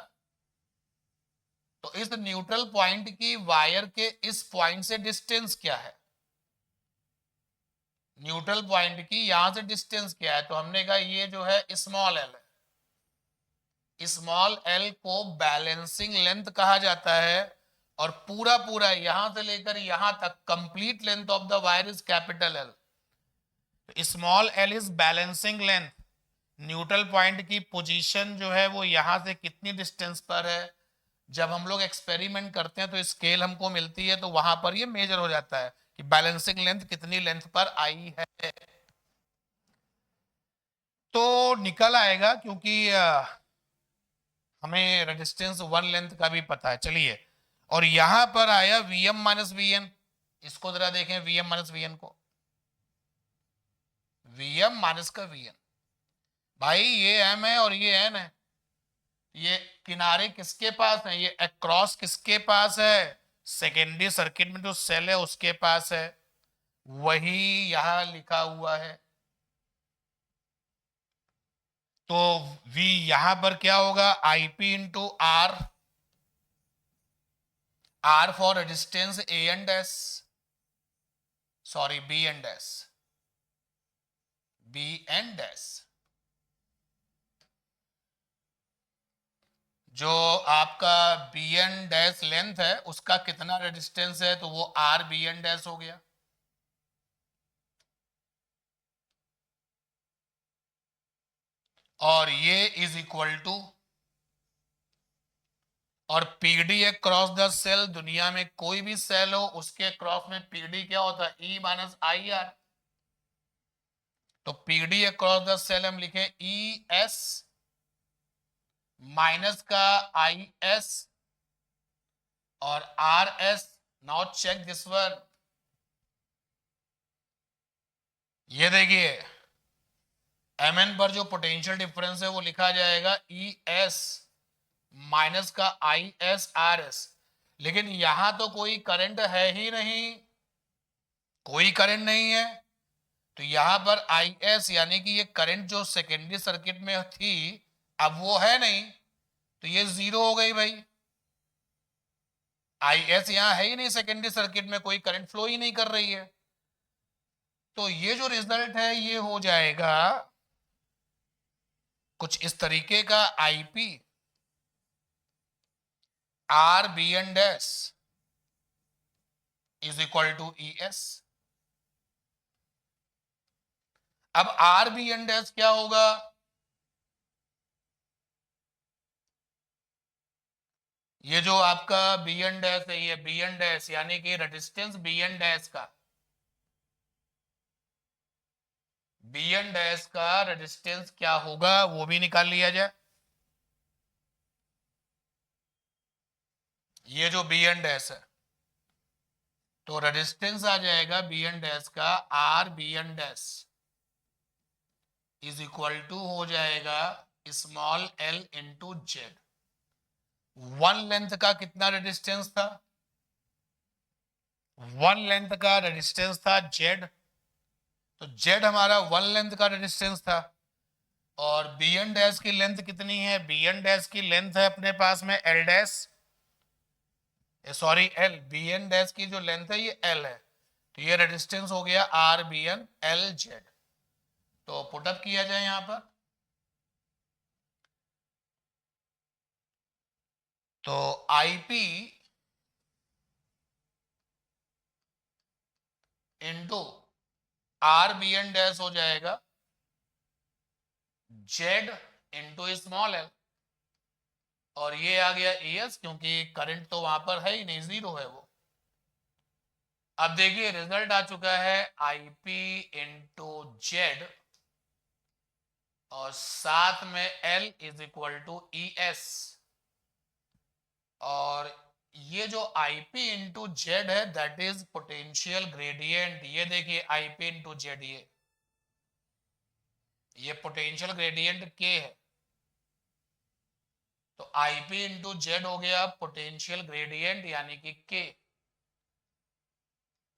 तो इस न्यूट्रल पॉइंट की वायर के इस पॉइंट से डिस्टेंस क्या है, न्यूट्रल पॉइंट की यहां से डिस्टेंस क्या है, तो हमने कहा ये जो है स्मॉल एल है। स्मॉल एल को बैलेंसिंग लेंथ कहा जाता है, और पूरा पूरा यहां से लेकर यहां तक complete length of the wire is capital L. Small L is balancing length, neutral point की पोजीशन जो है वो यहां से कितनी डिस्टेंस पर है। जब हम लोग एक्सपेरिमेंट करते हैं तो स्केल हमको मिलती है, तो वहां पर ये मेजर हो जाता है कि बैलेंसिंग लेंथ कितनी लेंथ पर आई है, तो निकल आएगा, क्योंकि हमें रेजिस्टेंस वन लेंथ का भी पता है। चलिए, और यहां पर आया वीएम माइनस वीएन, इसको जरा देखें, वीएम माइनस वीएन को, वीएम माइनस का वीएन, भाई ये एम है और ये एन है, ये किनारे किसके पास है, ये अक्रॉस किसके पास है, सेकेंडरी सर्किट में जो सेल है उसके पास है, वही यहां लिखा हुआ है। तो V यहां पर क्या होगा, IP into R, R for resistance A and S, sorry B and S, B and S. जो आपका बी एन डैश लेंथ है उसका कितना रेजिस्टेंस है, तो वो आर बी एन डैश हो गया। और ये इज इक्वल टू, और पीडी अक्रॉस द सेल, दुनिया में कोई भी सेल हो उसके क्रॉस में पीडी क्या होता है, ई माइनस आई आर। तो पीडी अक्रॉस द सेल हम लिखे ई एस माइनस का आई एस और R S. Now check this one, ये देखिए एम एन पर जो पोटेंशियल डिफरेंस है वो लिखा जाएगा ई एस माइनस का आई एस आर एस। लेकिन यहां तो कोई करंट है ही नहीं, कोई करंट नहीं है, तो यहां पर आई एस यानी कि ये करंट जो सेकेंडरी सर्किट में थी अब वो है नहीं, तो ये जीरो हो गई भाई। आई एस यहां है ही नहीं, सेकेंडरी सर्किट में कोई करंट फ्लो ही नहीं कर रही है। तो ये जो रिजल्ट है ये हो जाएगा कुछ इस तरीके का, IP R B N dash is equal to E S. अब आर बी एन डैश क्या होगा, ये जो आपका बी एन डैश है ये बी एन डैश यानी कि रेजिस्टेंस बी एन डैश का, बी एन डैश का रेजिस्टेंस क्या होगा वो भी निकाल लिया जाए। ये जो बी एन डैश है तो रेजिस्टेंस आ जाएगा बी एन डैश का R B N dash is equal to हो जाएगा small L into Z. One length का कितना रेजिस्टेंस था, वन लेंथ का रेजिस्टेंस था जेड, तो जेड हमारा वन लेंथ का रेजिस्टेंस था। और बी एन डैश की लेंथ कितनी है, बी एन डैश की लेंथ है अपने पास में L dash, sorry L, B N dash की जो लेंथ है ये एल है, तो ये रेजिस्टेंस हो गया R B N L Z. तो पुटअप किया जाए यहां पर, तो IP into R B N dash हो जाएगा जेड इंटू स्मॉल एल, और ये आ गया एस क्योंकि करंट तो वहां पर है ही नहीं, जीरो है वो। अब देखिए रिजल्ट आ चुका है आईपी इंटू जेड और साथ में L is equal to E S, और ये जो आईपी इंटू जेड है दैट इज पोटेंशियल ग्रेडियंट। ये देखिए आईपी इंटू जेड, ये पोटेंशियल ग्रेडियंट के है, तो आईपी इंटू जेड हो गया पोटेंशियल ग्रेडियंट यानी कि के,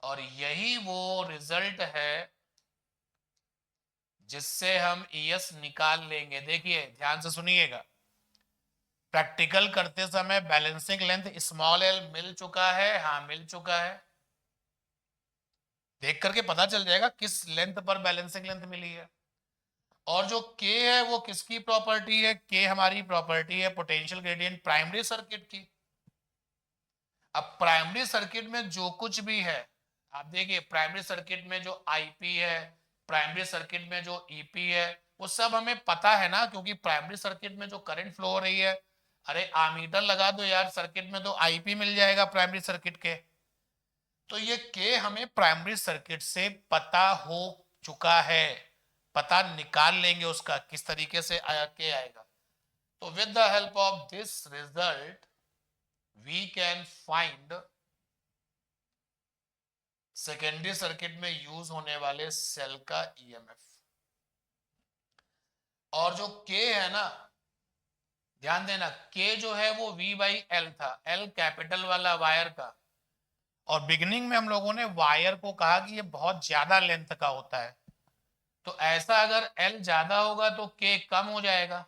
और यही वो रिजल्ट है जिससे हम ईएस निकाल लेंगे। देखिए ध्यान से सुनिएगा, प्रैक्टिकल करते समय बैलेंसिंग लेंथ स्मॉल एल मिल चुका है, हाँ मिल चुका है, देख करके पता चल जाएगा किस लेंथ पर बैलेंसिंग लेंथ मिली है। और जो के है वो किसकी प्रॉपर्टी है, के हमारी प्रॉपर्टी है पोटेंशियल ग्रेडियंट प्राइमरी सर्किट की। अब प्राइमरी सर्किट में जो कुछ भी है, आप देखिए प्राइमरी सर्किट में जो आईपी है, प्राइमरी सर्किट में जो ईपी है, वो सब हमें पता है ना, क्योंकि प्राइमरी सर्किट में जो करंट फ्लो हो रही है, अरे आमीटर लगा दो यार सर्किट में तो आईपी मिल जाएगा प्राइमरी सर्किट के। तो ये के हमें प्राइमरी सर्किट से पता हो चुका है, पता निकाल लेंगे उसका किस तरीके से के आएगा। तो with the help of this result we can find secondary circuit में यूज होने वाले सेल का ईएमएफ। और जो के है ना, ध्यान देना के जो है वो V बाई एल था, एल कैपिटल वाला वायर का, और बिगिनिंग में हम लोगों ने वायर को कहा कि ये बहुत ज्यादा लेंथ का होता है, तो ऐसा अगर एल ज्यादा होगा तो के कम हो जाएगा,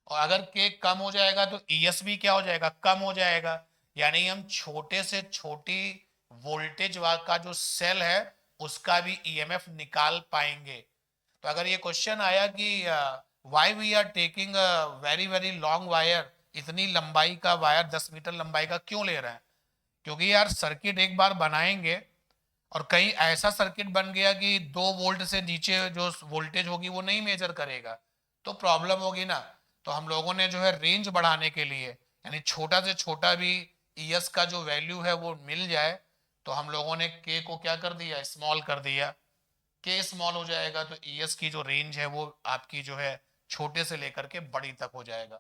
और अगर के कम हो जाएगा तो ईएस भी क्या हो जाएगा, कम हो जाएगा। यानी हम छोटे से छोटी वोल्टेज का जो सेल है उसका भी ईएमएफ निकाल पाएंगे। तो अगर ये क्वेश्चन आया कि why we are taking a very very long wire, इतनी लंबाई का वायर 10 मीटर लंबाई का क्यों ले रहे हैं, क्योंकि यार सर्किट एक बार बनाएंगे और कहीं ऐसा सर्किट बन गया कि 2 वोल्ट से नीचे जो वोल्टेज होगी वो नहीं मेजर करेगा तो प्रॉब्लम होगी ना। तो हम लोगों ने जो है रेंज बढ़ाने के लिए, यानी छोटा से छोटा भी ईएस का जो वैल्यू है वो मिल जाए, तो हम लोगों ने के को क्या कर दिया, स्मॉल कर दिया। के स्मॉल हो जाएगा तो ईएस की जो रेंज है वो आपकी जो है छोटे से लेकर के बड़ी तक हो जाएगा।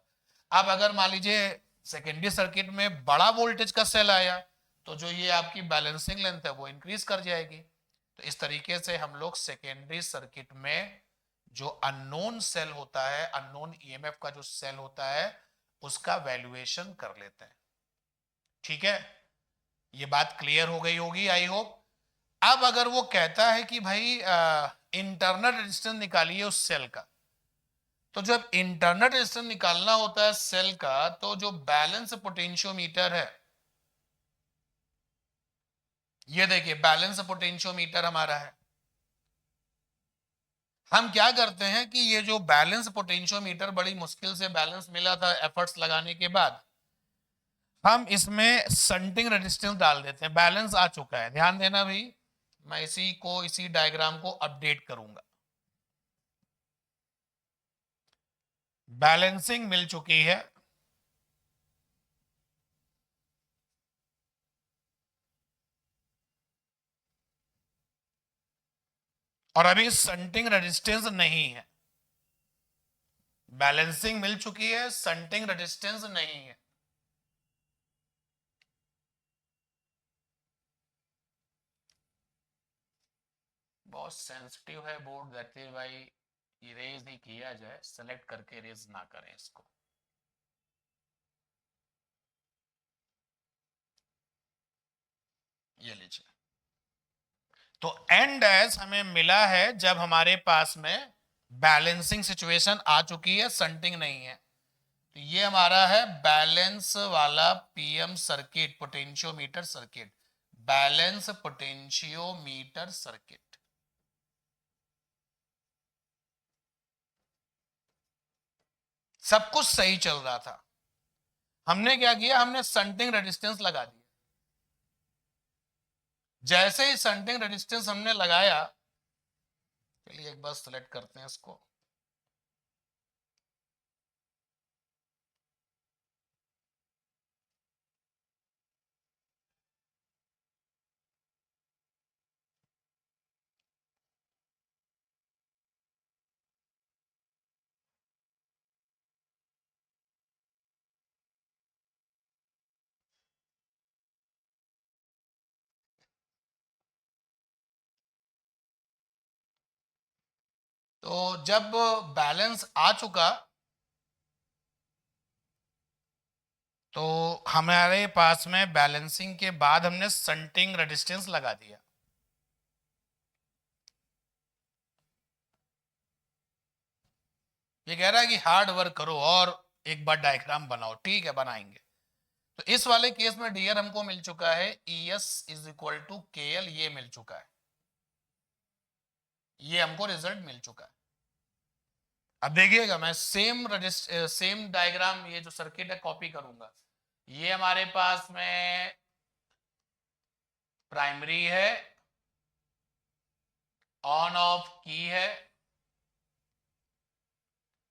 अब अगर मान लीजिए सेकेंडरी सर्किट में बड़ा वोल्टेज का सेल आया तो जो ये आपकी बैलेंसिंग लेंथ है वो इंक्रीज कर जाएगी। तो इस तरीके से हम लोग सेकेंडरी सर्किट में जो अननोन सेल होता है, अननोन ईएमएफ का जो सेल होता है उसका वैल्यूएशन कर लेते हैं। ठीक है, ये बात क्लियर हो गई होगी आई होप। अब अगर वो कहता है कि भाई इंटरनल रेजिस्टेंस निकालिए उस सेल का, तो जब इंटरनल रेजिस्टेंस निकालना होता है सेल का तो जो बैलेंस पोटेंशियोमीटर है, ये देखिए बैलेंस पोटेंशियोमीटर हमारा है। हम क्या करते हैं कि ये जो बैलेंस पोटेंशियोमीटर बड़ी मुश्किल से बैलेंस मिला था एफर्ट्स लगाने के बाद, हम इसमें संटिंग रेजिस्टेंस डाल देते हैं। बैलेंस आ चुका है, ध्यान देना भाई, मैं इसी डायग्राम को अपडेट करूंगा। बैलेंसिंग मिल चुकी है, और अभी संटिंग रेजिस्टेंस नहीं है। बैलेंसिंग मिल चुकी है, संटिंग रेजिस्टेंस नहीं है। बहुत सेंसिटिव है बोर्ड, दैट इज भाई इरेज ही किया जाए, सेलेक्ट करके इरेज ना करें इसको। ये लीजिए, तो एंड डैश हमें मिला है जब हमारे पास में बैलेंसिंग सिचुएशन आ चुकी है, संटिंग नहीं है। तो ये हमारा है बैलेंस वाला PM circuit, potentiometer circuit, balance potentiometer circuit. सब कुछ सही चल रहा था, हमने क्या किया, हमने संटिंग रेजिस्टेंस लगा दिया। जैसे ही संटिंग रेजिस्टेंस हमने लगाया, चलिए एक बार सेलेक्ट करते हैं इसको, तो जब बैलेंस आ चुका तो हमारे पास में बैलेंसिंग के बाद हमने संटिंग रेजिस्टेंस लगा दिया। ये कह रहा है कि हार्ड वर्क करो और एक बार डायग्राम बनाओ, ठीक है बनाएंगे। तो इस वाले केस में डियर हमको मिल चुका है ES is equal to KL, ये मिल चुका है, ये हमको रिजल्ट मिल चुका है। अब देखिएगा मैं सेम डायग्राम, ये जो सर्किट है कॉपी करूंगा। ये हमारे पास में प्राइमरी है, ऑन ऑफ की है,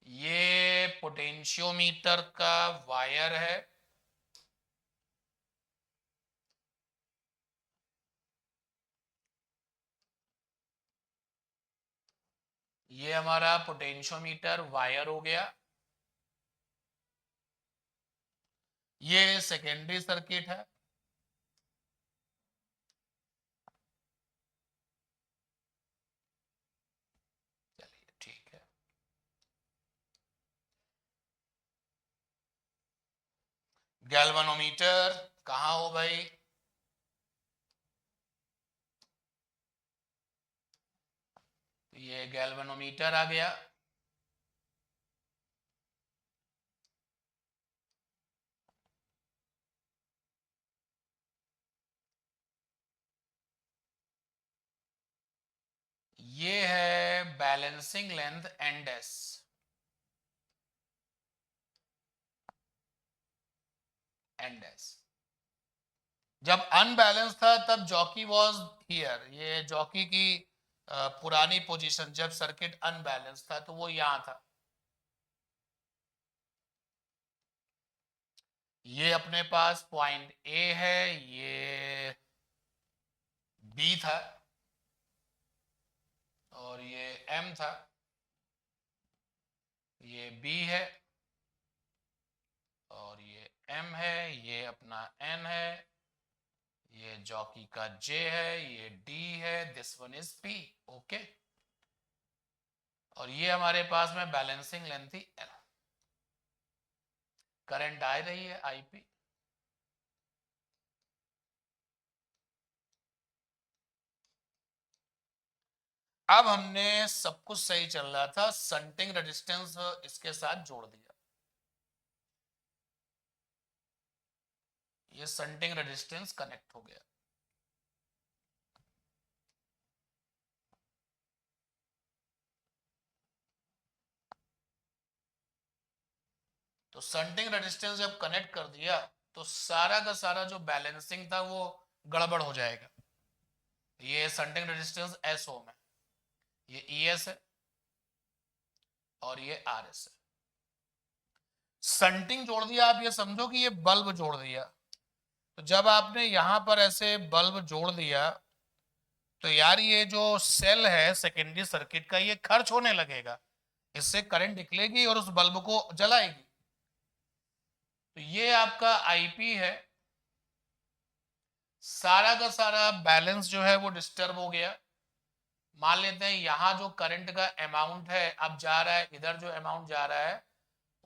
ये पोटेंशियोमीटर का वायर है, ये हमारा पोटेंशियोमीटर वायर हो गया, ये सेकेंडरी सर्किट है, चलिए ठीक है। गैल्वेनोमीटर कहाँ हो भाई, ये गैल्वेनोमीटर आ गया। Balancing length NS। जब अनबैलेंस था तब जॉकी वॉज हियर, ये जॉकी की पुरानी पोजीशन, जब सर्किट अनबैलेंस था तो वो यहां था। ये अपने पास पॉइंट ए है, ये बी था और ये एम था, ये बी है और ये एम है, ये अपना एन है, ये जॉकी का जे है, ये डी है, this one is P. Okay, और ये हमारे पास में बैलेंसिंग लेंथ थी एल। करंट आ रही है आईपी। अब हमने सब कुछ सही चल रहा था, शंटिंग रेजिस्टेंस इसके साथ जोड़ दिया, ये शंटिंग रेजिस्टेंस कनेक्ट हो गया। तो शंटिंग रेजिस्टेंस जब कनेक्ट कर दिया तो सारा का सारा जो बैलेंसिंग था वो गड़बड़ हो जाएगा। ये शंटिंग रेजिस्टेंस एस ओम है, ये ES है और ये RS है। शंटिंग जोड़ दिया, आप ये समझो कि ये बल्ब जोड़ दिया। तो जब आपने यहां पर ऐसे बल्ब जोड़ दिया तो यार ये जो सेल है सेकेंडरी सर्किट का, ये खर्च होने लगेगा, इससे करंट निकलेगी और उस बल्ब को जलाएगी। तो ये आपका आईपी है, सारा का सारा बैलेंस जो है वो डिस्टर्ब हो गया। मान लेते हैं यहां जो करंट का अमाउंट है अब जा रहा है, इधर जो अमाउंट जा रहा है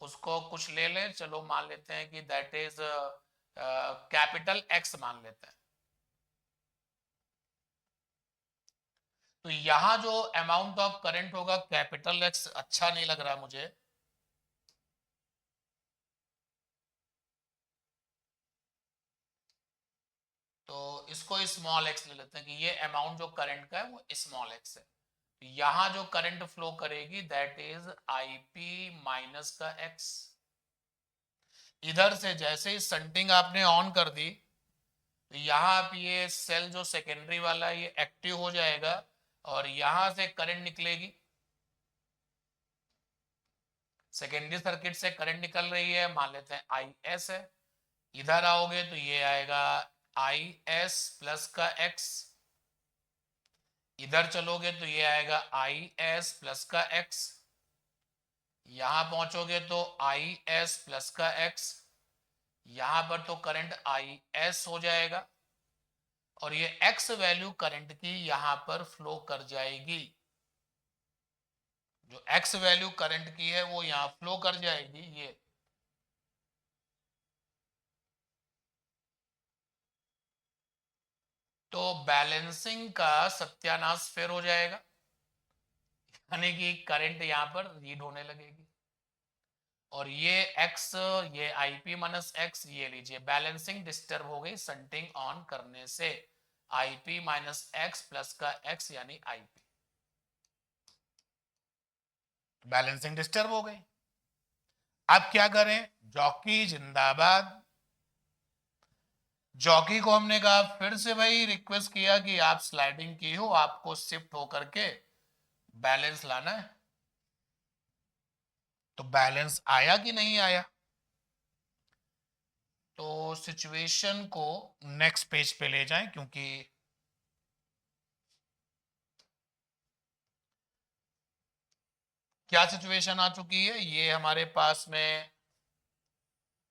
उसको कुछ ले लें, चलो मान लेते हैं कि दैट इज कैपिटल एक्स मान लेते हैं। तो यहां जो अमाउंट ऑफ करंट होगा कैपिटल एक्स, अच्छा नहीं लग रहा मुझे, तो इसको स्मॉल एक्स ले लेते हैं कि ये अमाउंट जो करंट का है वो स्मॉल एक्स है। तो यहां जो करंट फ्लो करेगी दैट इज आईपी माइनस का एक्स। इधर से जैसे ही शंटिंग आपने ऑन कर दी तो यहाँ आप ये सेल जो सेकेंडरी वाला है ये एक्टिव हो जाएगा और यहां से करंट निकलेगी। सेकेंडरी सर्किट से करंट निकल रही है, मान लेते हैं IS है। इधर आओगे तो ये आएगा IS प्लस का एक्स, इधर चलोगे तो ये आएगा IS प्लस का एक्स, यहां पहुंचोगे तो IS प्लस का एक्स, यहां पर तो करंट IS हो जाएगा और ये एक्स वैल्यू करंट की यहां पर फ्लो कर जाएगी। जो एक्स वैल्यू करंट की है वो यहां फ्लो कर जाएगी ये। तो बैलेंसिंग का सत्यानाश फिर हो जाएगा, यानी कि करंट यहां पर रीड होने लगेगी और ये x, ये IP माइनस एक्स, ये लीजिए बैलेंसिंग डिस्टर्ब हो गई शंटिंग ऑन करने से। IP माइनस एक्स प्लस का x यानी IP, बैलेंसिंग डिस्टर्ब हो गई। अब क्या करें, जॉकी जिंदाबाद। जॉकी को हमने कहा फिर से भाई रिक्वेस्ट किया कि आप स्लाइडिंग की हो, आपको शिफ्ट होकर के बैलेंस लाना है। तो बैलेंस आया कि नहीं आया, तो सिचुएशन को नेक्स्ट पेज पे ले जाएं, क्योंकि क्या सिचुएशन आ चुकी है, ये हमारे पास में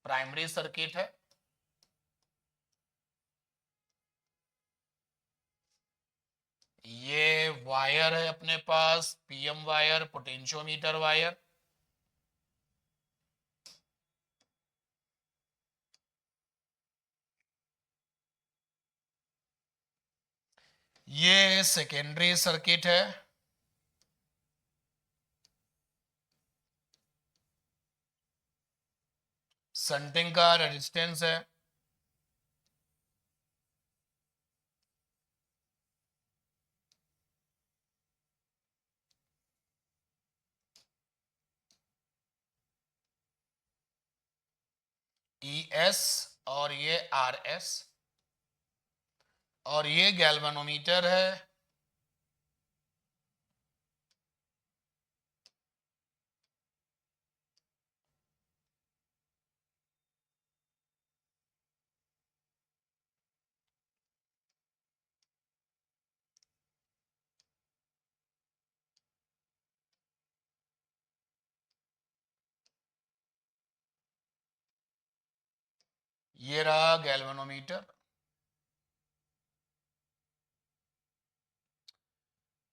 प्राइमरी सर्किट है, ये वायर है अपने पास PM वायर, पोटेंशियोमीटर वायर, ये सेकेंडरी सर्किट है, शंटिंग का रेजिस्टेंस है, ES और ये RS, और ये गैल्वेनोमीटर है। ये रहा गैल्वेनोमीटर।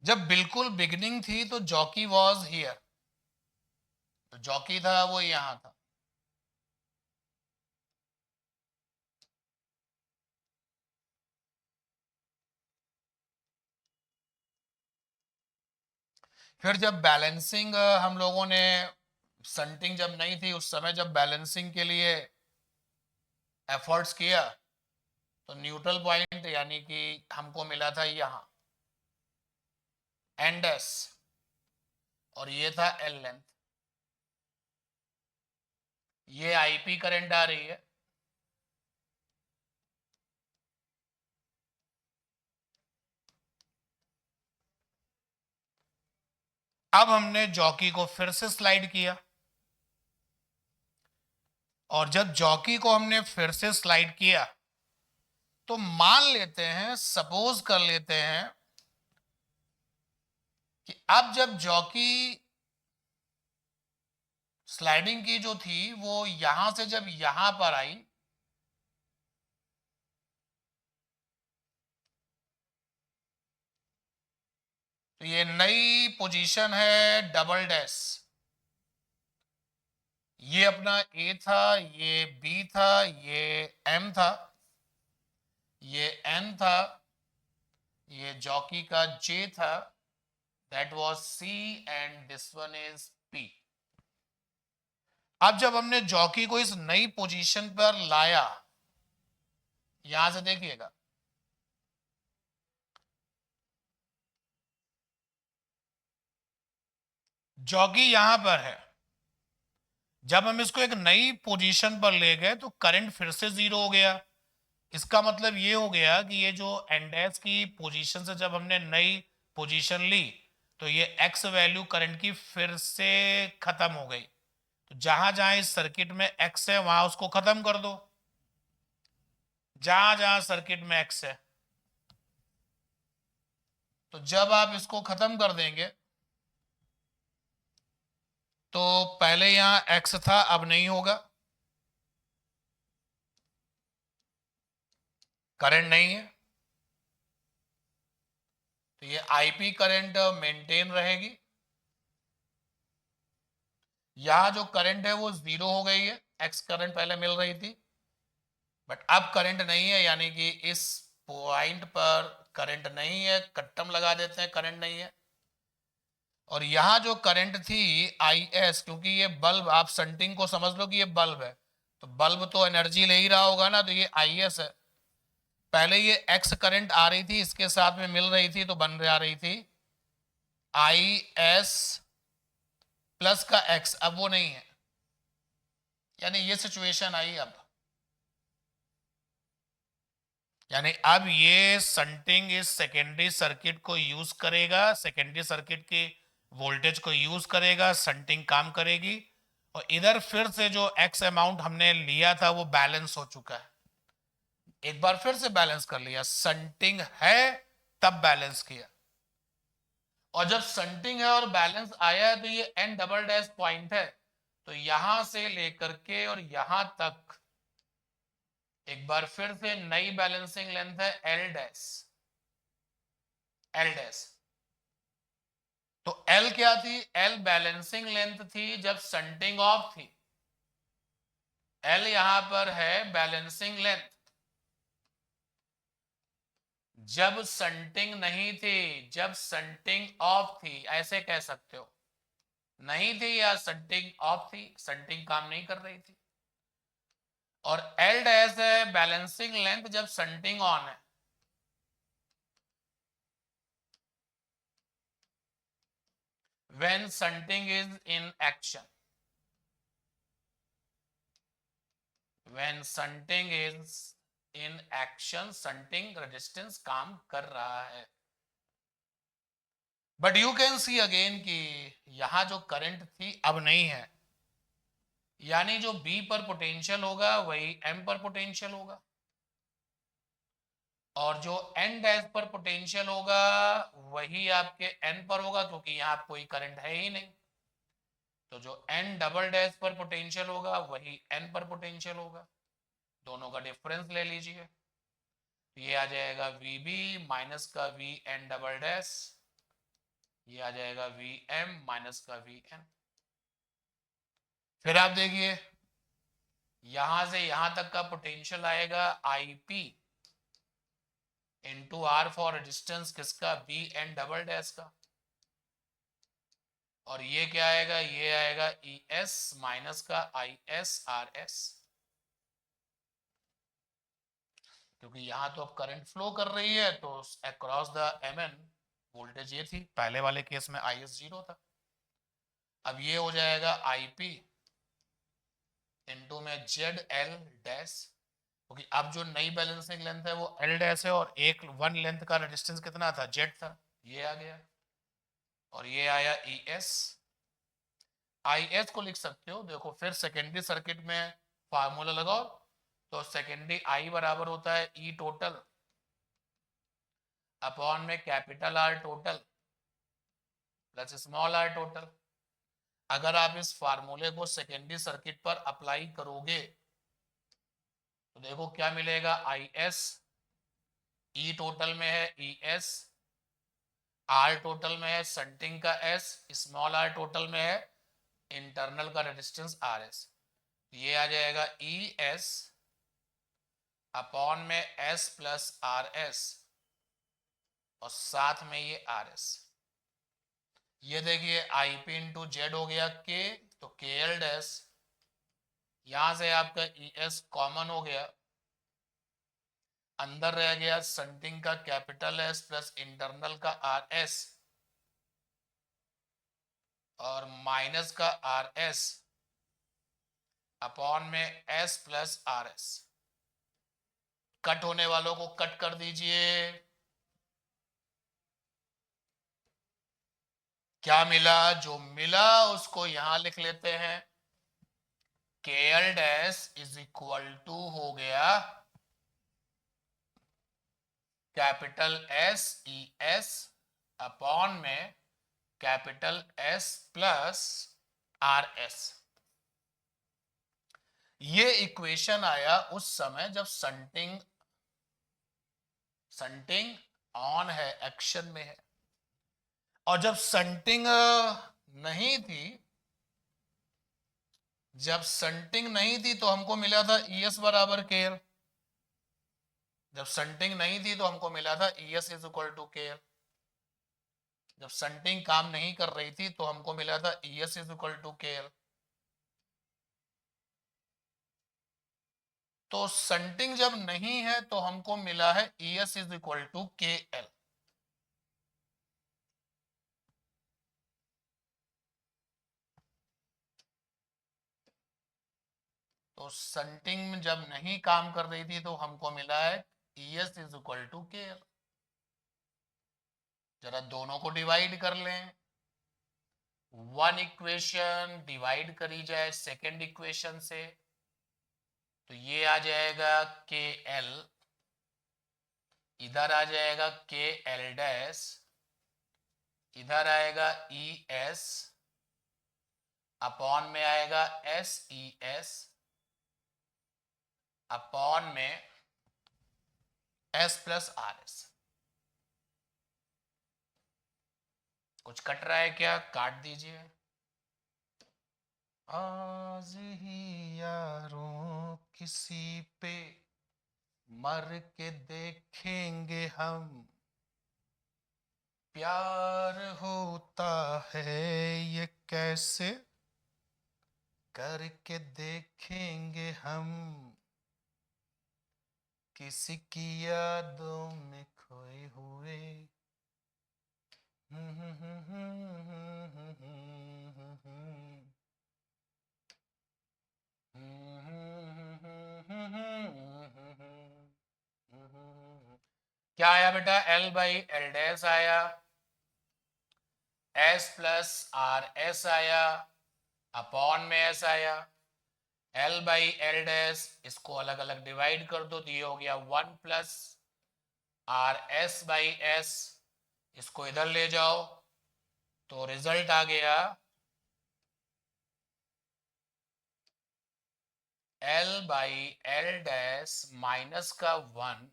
जब बिल्कुल बिगिनिंग थी तो जॉकी वॉज हियर, तो जॉकी था वो यहां था। फिर जब बैलेंसिंग हम लोगों ने, संटिंग जब नहीं थी उस समय, जब बैलेंसिंग के लिए एफर्ट्स किया तो न्यूट्रल पॉइंट यानी कि हमको मिला था यहां एंड एस, और ये था एल लेंथ। ये आईपी करंट आ रही है। अब हमने जॉकी को फिर से स्लाइड किया, और जब जॉकी को हमने फिर से स्लाइड किया तो मान लेते हैं, सपोज कर लेते हैं कि अब जब जॉकी स्लाइडिंग की जो थी वो यहां से जब यहां पर आई, तो ये नई पोजीशन है डबल डैश। ये अपना ए था, ये बी था, ये एम था, ये एन था, ये जॉकी का जे था, that was C, and this one is P. अब जब हमने जॉकी को इस नई पोजीशन पर लाया, यहां से देखिएगा, जॉकी यहां पर है। जब हम इसको एक नई पोजीशन पर ले गए तो करंट फिर से जीरो हो गया। इसका मतलब ये हो गया कि ये जो एंडेस की पोजीशन से जब हमने नई पोजीशन ली तो ये एक्स वैल्यू करंट की फिर से खत्म हो गई। तो जहां जहां इस सर्किट में एक्स है वहां उसको खत्म कर दो, जहां जहां सर्किट में एक्स है। तो जब आप इसको खत्म कर देंगे तो पहले यहां एक्स था, अब नहीं होगा, करंट नहीं है, तो ये आईपी करंट मेंटेन रहेगी। यहां जो करंट है वो जीरो हो गई है, एक्स करंट पहले मिल रही थी, बट अब करंट नहीं है, यानी कि इस पॉइंट पर करंट नहीं है, कट्टम लगा देते हैं, करंट नहीं है। और यहां जो करंट थी आई एस, क्योंकि ये बल्ब, आप संटिंग को समझ लो कि ये बल्ब है, तो बल्ब तो एनर्जी ले ही रहा होगा ना, तो ये आई एस है। पहले ये एक्स करंट आ रही थी, इसके साथ में मिल रही थी, तो बन जा रही थी आई एस प्लस का एक्स, अब वो नहीं है, यानी ये सिचुएशन आई अब। यानी अब ये संटिंग इस सेकेंडरी सर्किट को यूज करेगा, सेकेंडरी सर्किट की वोल्टेज को यूज करेगा, संटिंग काम करेगी, और इधर फिर से जो एक्स अमाउंट हमने लिया था वो बैलेंस हो चुका है। एक बार फिर से बैलेंस कर लिया, संटिंग है तब बैलेंस किया, और जब संटिंग है और बैलेंस आया है तो ये एन डबल डैश पॉइंट है, तो यहां से लेकर के और यहां तक एक बार फिर से नई बैलेंसिंग लेंथ है एल डैश, एल डैश। तो एल क्या थी? एल बैलेंसिंग लेंथ थी जब संटिंग ऑफ थी, एल यहां पर है बैलेंसिंग लेंथ। जब संटिंग नहीं थी, जब संटिंग ऑफ थी, ऐसे कह सकते हो, नहीं थी या संटिंग ऑफ थी, संटिंग काम नहीं कर रही थी। और एल डैश है बैलेंसिंग लेंथ जब संटिंग ऑन है। When shunting is in action, when shunting is in action, shunting resistance काम कर रहा है। But you can see again कि यहां जो करंट थी अब नहीं है, यानी जो B पर पोटेंशियल होगा वही M पर पोटेंशियल होगा, और जो N डैश पर पोटेंशियल होगा वही आपके N पर होगा, क्योंकि यहाँ कोई करंट है ही नहीं। तो जो N डबल डैश पर पोटेंशियल होगा वही N पर पोटेंशियल होगा, दोनों का डिफरेंस ले लीजिए। ये आ जाएगा VB माइनस का VN डबल डैश, ये आ जाएगा VM माइनस का VN। फिर आप देखिए यहां से यहां तक का पोटेंशियल आएगा IP into R for resistance किसका, BN डबल डैश का, और ये क्या आएगा, ये आएगा ES माइनस का ISRS, क्योंकि यहां तो अब करंट फ्लो कर रही है तो अक्रॉस द MN वोल्टेज ये थी, पहले वाले केस में IS 0 था। अब ये हो जाएगा IP इंटू में ZL डैश, क्योंकि अब जो नई बैलेंसिंग लेंथ है वो L डैश है, और एक वन लेंथ का रेजिस्टेंस कितना था, Z था, ये आ गया, और ये आया ES। IS को लिख सकते हो, देखो फिर सेकेंडरी सर्किट में फार्मूला लगाओ, तो सेकेंडरी I बराबर होता है E टोटल अपॉन में capital R total plus small r total. अगर आप इस फार्मूले को सेकेंडरी सर्किट पर अप्लाई करोगे तो देखो क्या मिलेगा, IS E टोटल में है ES, R टोटल में है शंटिंग का S, स्मॉल r टोटल में है इंटरनल का रेजिस्टेंस RS। ये आ जाएगा ES अपॉन में S प्लस RS और साथ में ये RS। ये देखिए IP इंटू जेड हो गया K, तो KL डैश, यहां से आपका ES कॉमन हो गया, अंदर रह गया शंटिंग का कैपिटल S प्लस इंटरनल का RS और माइनस का RS अपॉन में S प्लस RS। कट होने वालों को कट कर दीजिए, क्या मिला, जो मिला उसको यहां लिख लेते हैं, KL dash is equal to हो गया कैपिटल S ES अपॉन में कैपिटल S प्लस RS। ये इक्वेशन आया उस समय जब संटिंग ऑन है, एक्शन में है, और जब संटिंग नहीं थी, जब संटिंग नहीं थी तो हमको मिला था ES बराबर KL। जब संटिंग नहीं थी तो हमको मिला था ES is equal to KL। जब संटिंग काम नहीं कर रही थी तो हमको मिला था ES is equal to KL। तो संटिंग जब नहीं है तो हमको मिला है ES is equal to KL। तो संटिंग जब नहीं काम कर रही थी तो हमको मिला है ES is equal to KL। जरा दोनों को डिवाइड कर लें, वन इक्वेशन डिवाइड करी जाए सेकेंड इक्वेशन से, तो ये आ जाएगा KL, इधर आ जाएगा KL डैश, इधर आएगा ES अपॉन में आएगा SES अपॉन में S प्लस RS। कुछ कट रहा है क्या, काट दीजिए। आज ही यारों किसी पे मर के देखेंगे हम, प्यार होता है ये कैसे करके देखेंगे हम, किसी की यादों में खोए हुए। क्या आया बेटा, L बाई एल डैश आया, S प्लस आर एस आया, अपॉन में S आया, L बाई एल डैश, इसको अलग अलग डिवाइड कर दो तो ये हो गया 1 plus R S by S, इसको इधर ले जाओ तो रिजल्ट आ गया L by L dash minus का 1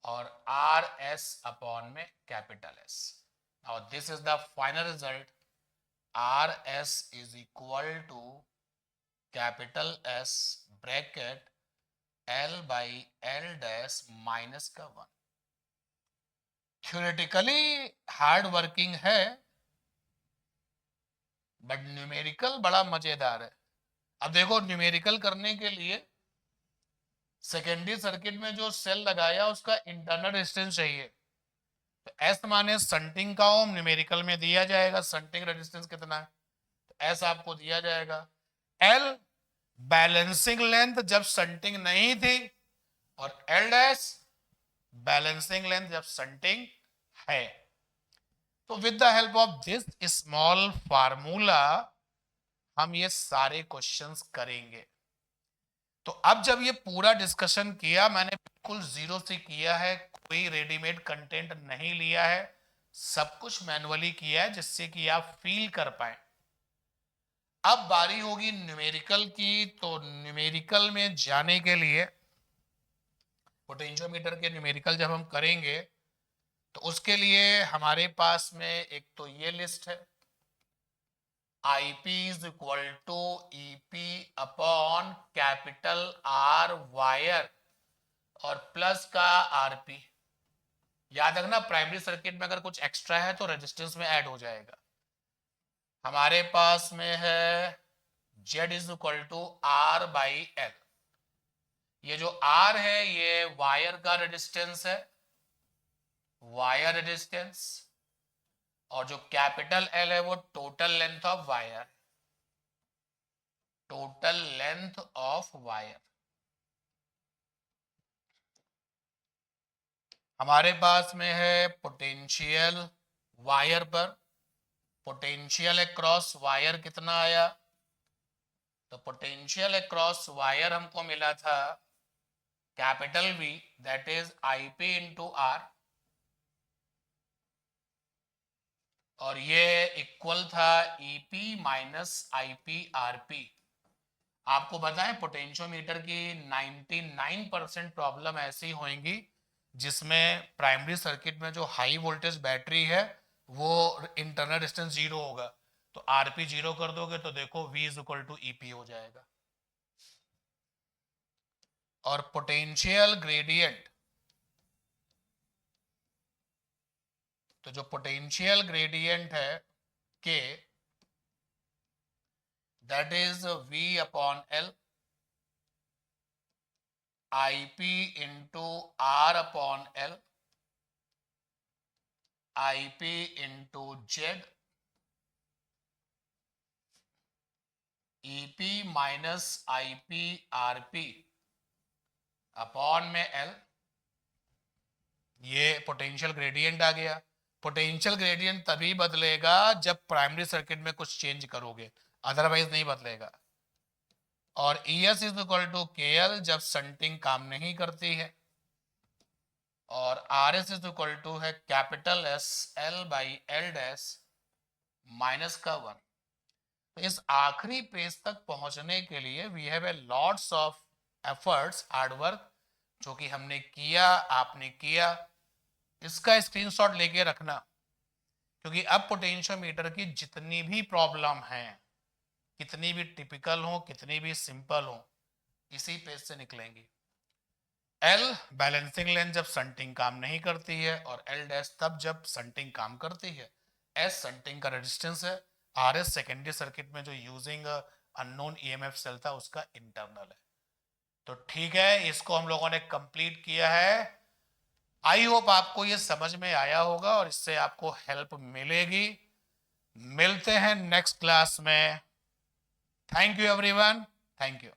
और आर एस अपॉन में capital S. Now this is the final result, R S is equal to capital S bracket L by L dash minus का 1। थ्योरेटिकली हार्ड वर्किंग है but numerical बड़ा मजेदार है। अब देखो, न्यूमेरिकल करने के लिए सेकेंडरी सर्किट में जो सेल लगाया उसका इंटरनल रेजिस्टेंस चाहिए, तो एस माने शंटिंग का ओम न्यूमेरिकल में दिया जाएगा, शंटिंग रेजिस्टेंस कितना है तो एस आपको दिया जाएगा। एल बैलेंसिंग लेंथ जब शंटिंग नहीं थी, और एल डैश बैलेंसिंग लेंथ जब शंटिंग है। तो with the help of this small formula हम ये सारे क्वेश्चंस करेंगे। तो अब जब ये पूरा डिस्कशन किया, मैंने बिल्कुल जीरो से किया है, कोई रेडीमेड कंटेंट नहीं लिया है, सब कुछ मैनुअली किया है जिससे कि आप फील कर पाए। अब बारी होगी न्यूमेरिकल की, तो न्यूमेरिकल में जाने के लिए पोटेंशियोमीटर के न्यूमेरिकल जब हम करेंगे तो उसके लिए हमारे पास में एक तो ये लिस्ट है, IP is equal to EP upon capital R wire और प्लस का RP। याद रखना, प्राइमरी सर्किट में अगर कुछ एक्स्ट्रा है तो रेजिस्टेंस में ऐड हो जाएगा। हमारे पास में है Z is equal to R by L। ये जो R है ये वायर का रेजिस्टेंस है, वायर रेजिस्टेंस, और जो कैपिटल L है वो total length of wire, total length of wire. हमारे पास में है पोटेंशियल वायर पर, पोटेंशियल अक्रॉस वायर कितना आया, तो पोटेंशियल अक्रॉस वायर हमको मिला था capital V, that is IP into R, और ये इक्वल था EP माइनस IP RP। आपको बताएं, पोटेंशियोमीटर की 99% प्रॉब्लम ऐसी होंगी जिसमें प्राइमरी सर्किट में जो हाई वोल्टेज बैटरी है वो इंटरनल रेजिस्टेंस जीरो होगा, तो आरपी जीरो कर दोगे तो देखो V is equal to EP हो जाएगा। और पोटेंशियल ग्रेडियंट, तो जो पोटेंशियल ग्रेडियंट है K, that is V upon L, IP into R upon L, IP into Z, EP minus IP RP upon में L। ये पोटेंशियल ग्रेडियंट आ गया। पोटेंशियल ग्रेडियंट तभी बदलेगा जब प्राइमरी सर्किट में कुछ चेंज करोगे, अदरवाइज नहीं बदलेगा। और ES is equal to KL जब शंटिंग काम नहीं करती है, और RS इज इक्वल टू है capital S L by L dash minus का 1। तो इस आखिरी पेज तक पहुंचने के लिए we have a lots of efforts, hard work, जो कि हमने किया, आपने किया। इसका स्क्रीनशॉट लेके रखना, क्योंकि अब पोटेंशियोमीटर की जितनी भी प्रॉब्लम है, कितनी भी टिपिकल हो, कितनी भी सिंपल हो, इसी पेज से निकलेंगी। L बैलेंसिंग लेंथ जब शंटिंग काम नहीं करती है, और L डैश तब जब शंटिंग काम करती है। S शंटिंग का रेजिस्टेंस है, RS सेकेंडरी सर्किट में जो यूजिंग अननोन EMF सेल था उसका इंटरनल है। तो ठीक है, इसको हम लोगों ने कंप्लीट किया है। आई होप आपको ये समझ में आया होगा और इससे आपको हेल्प मिलेगी। मिलते हैं नेक्स्ट क्लास में। Thank you everyone, thank you.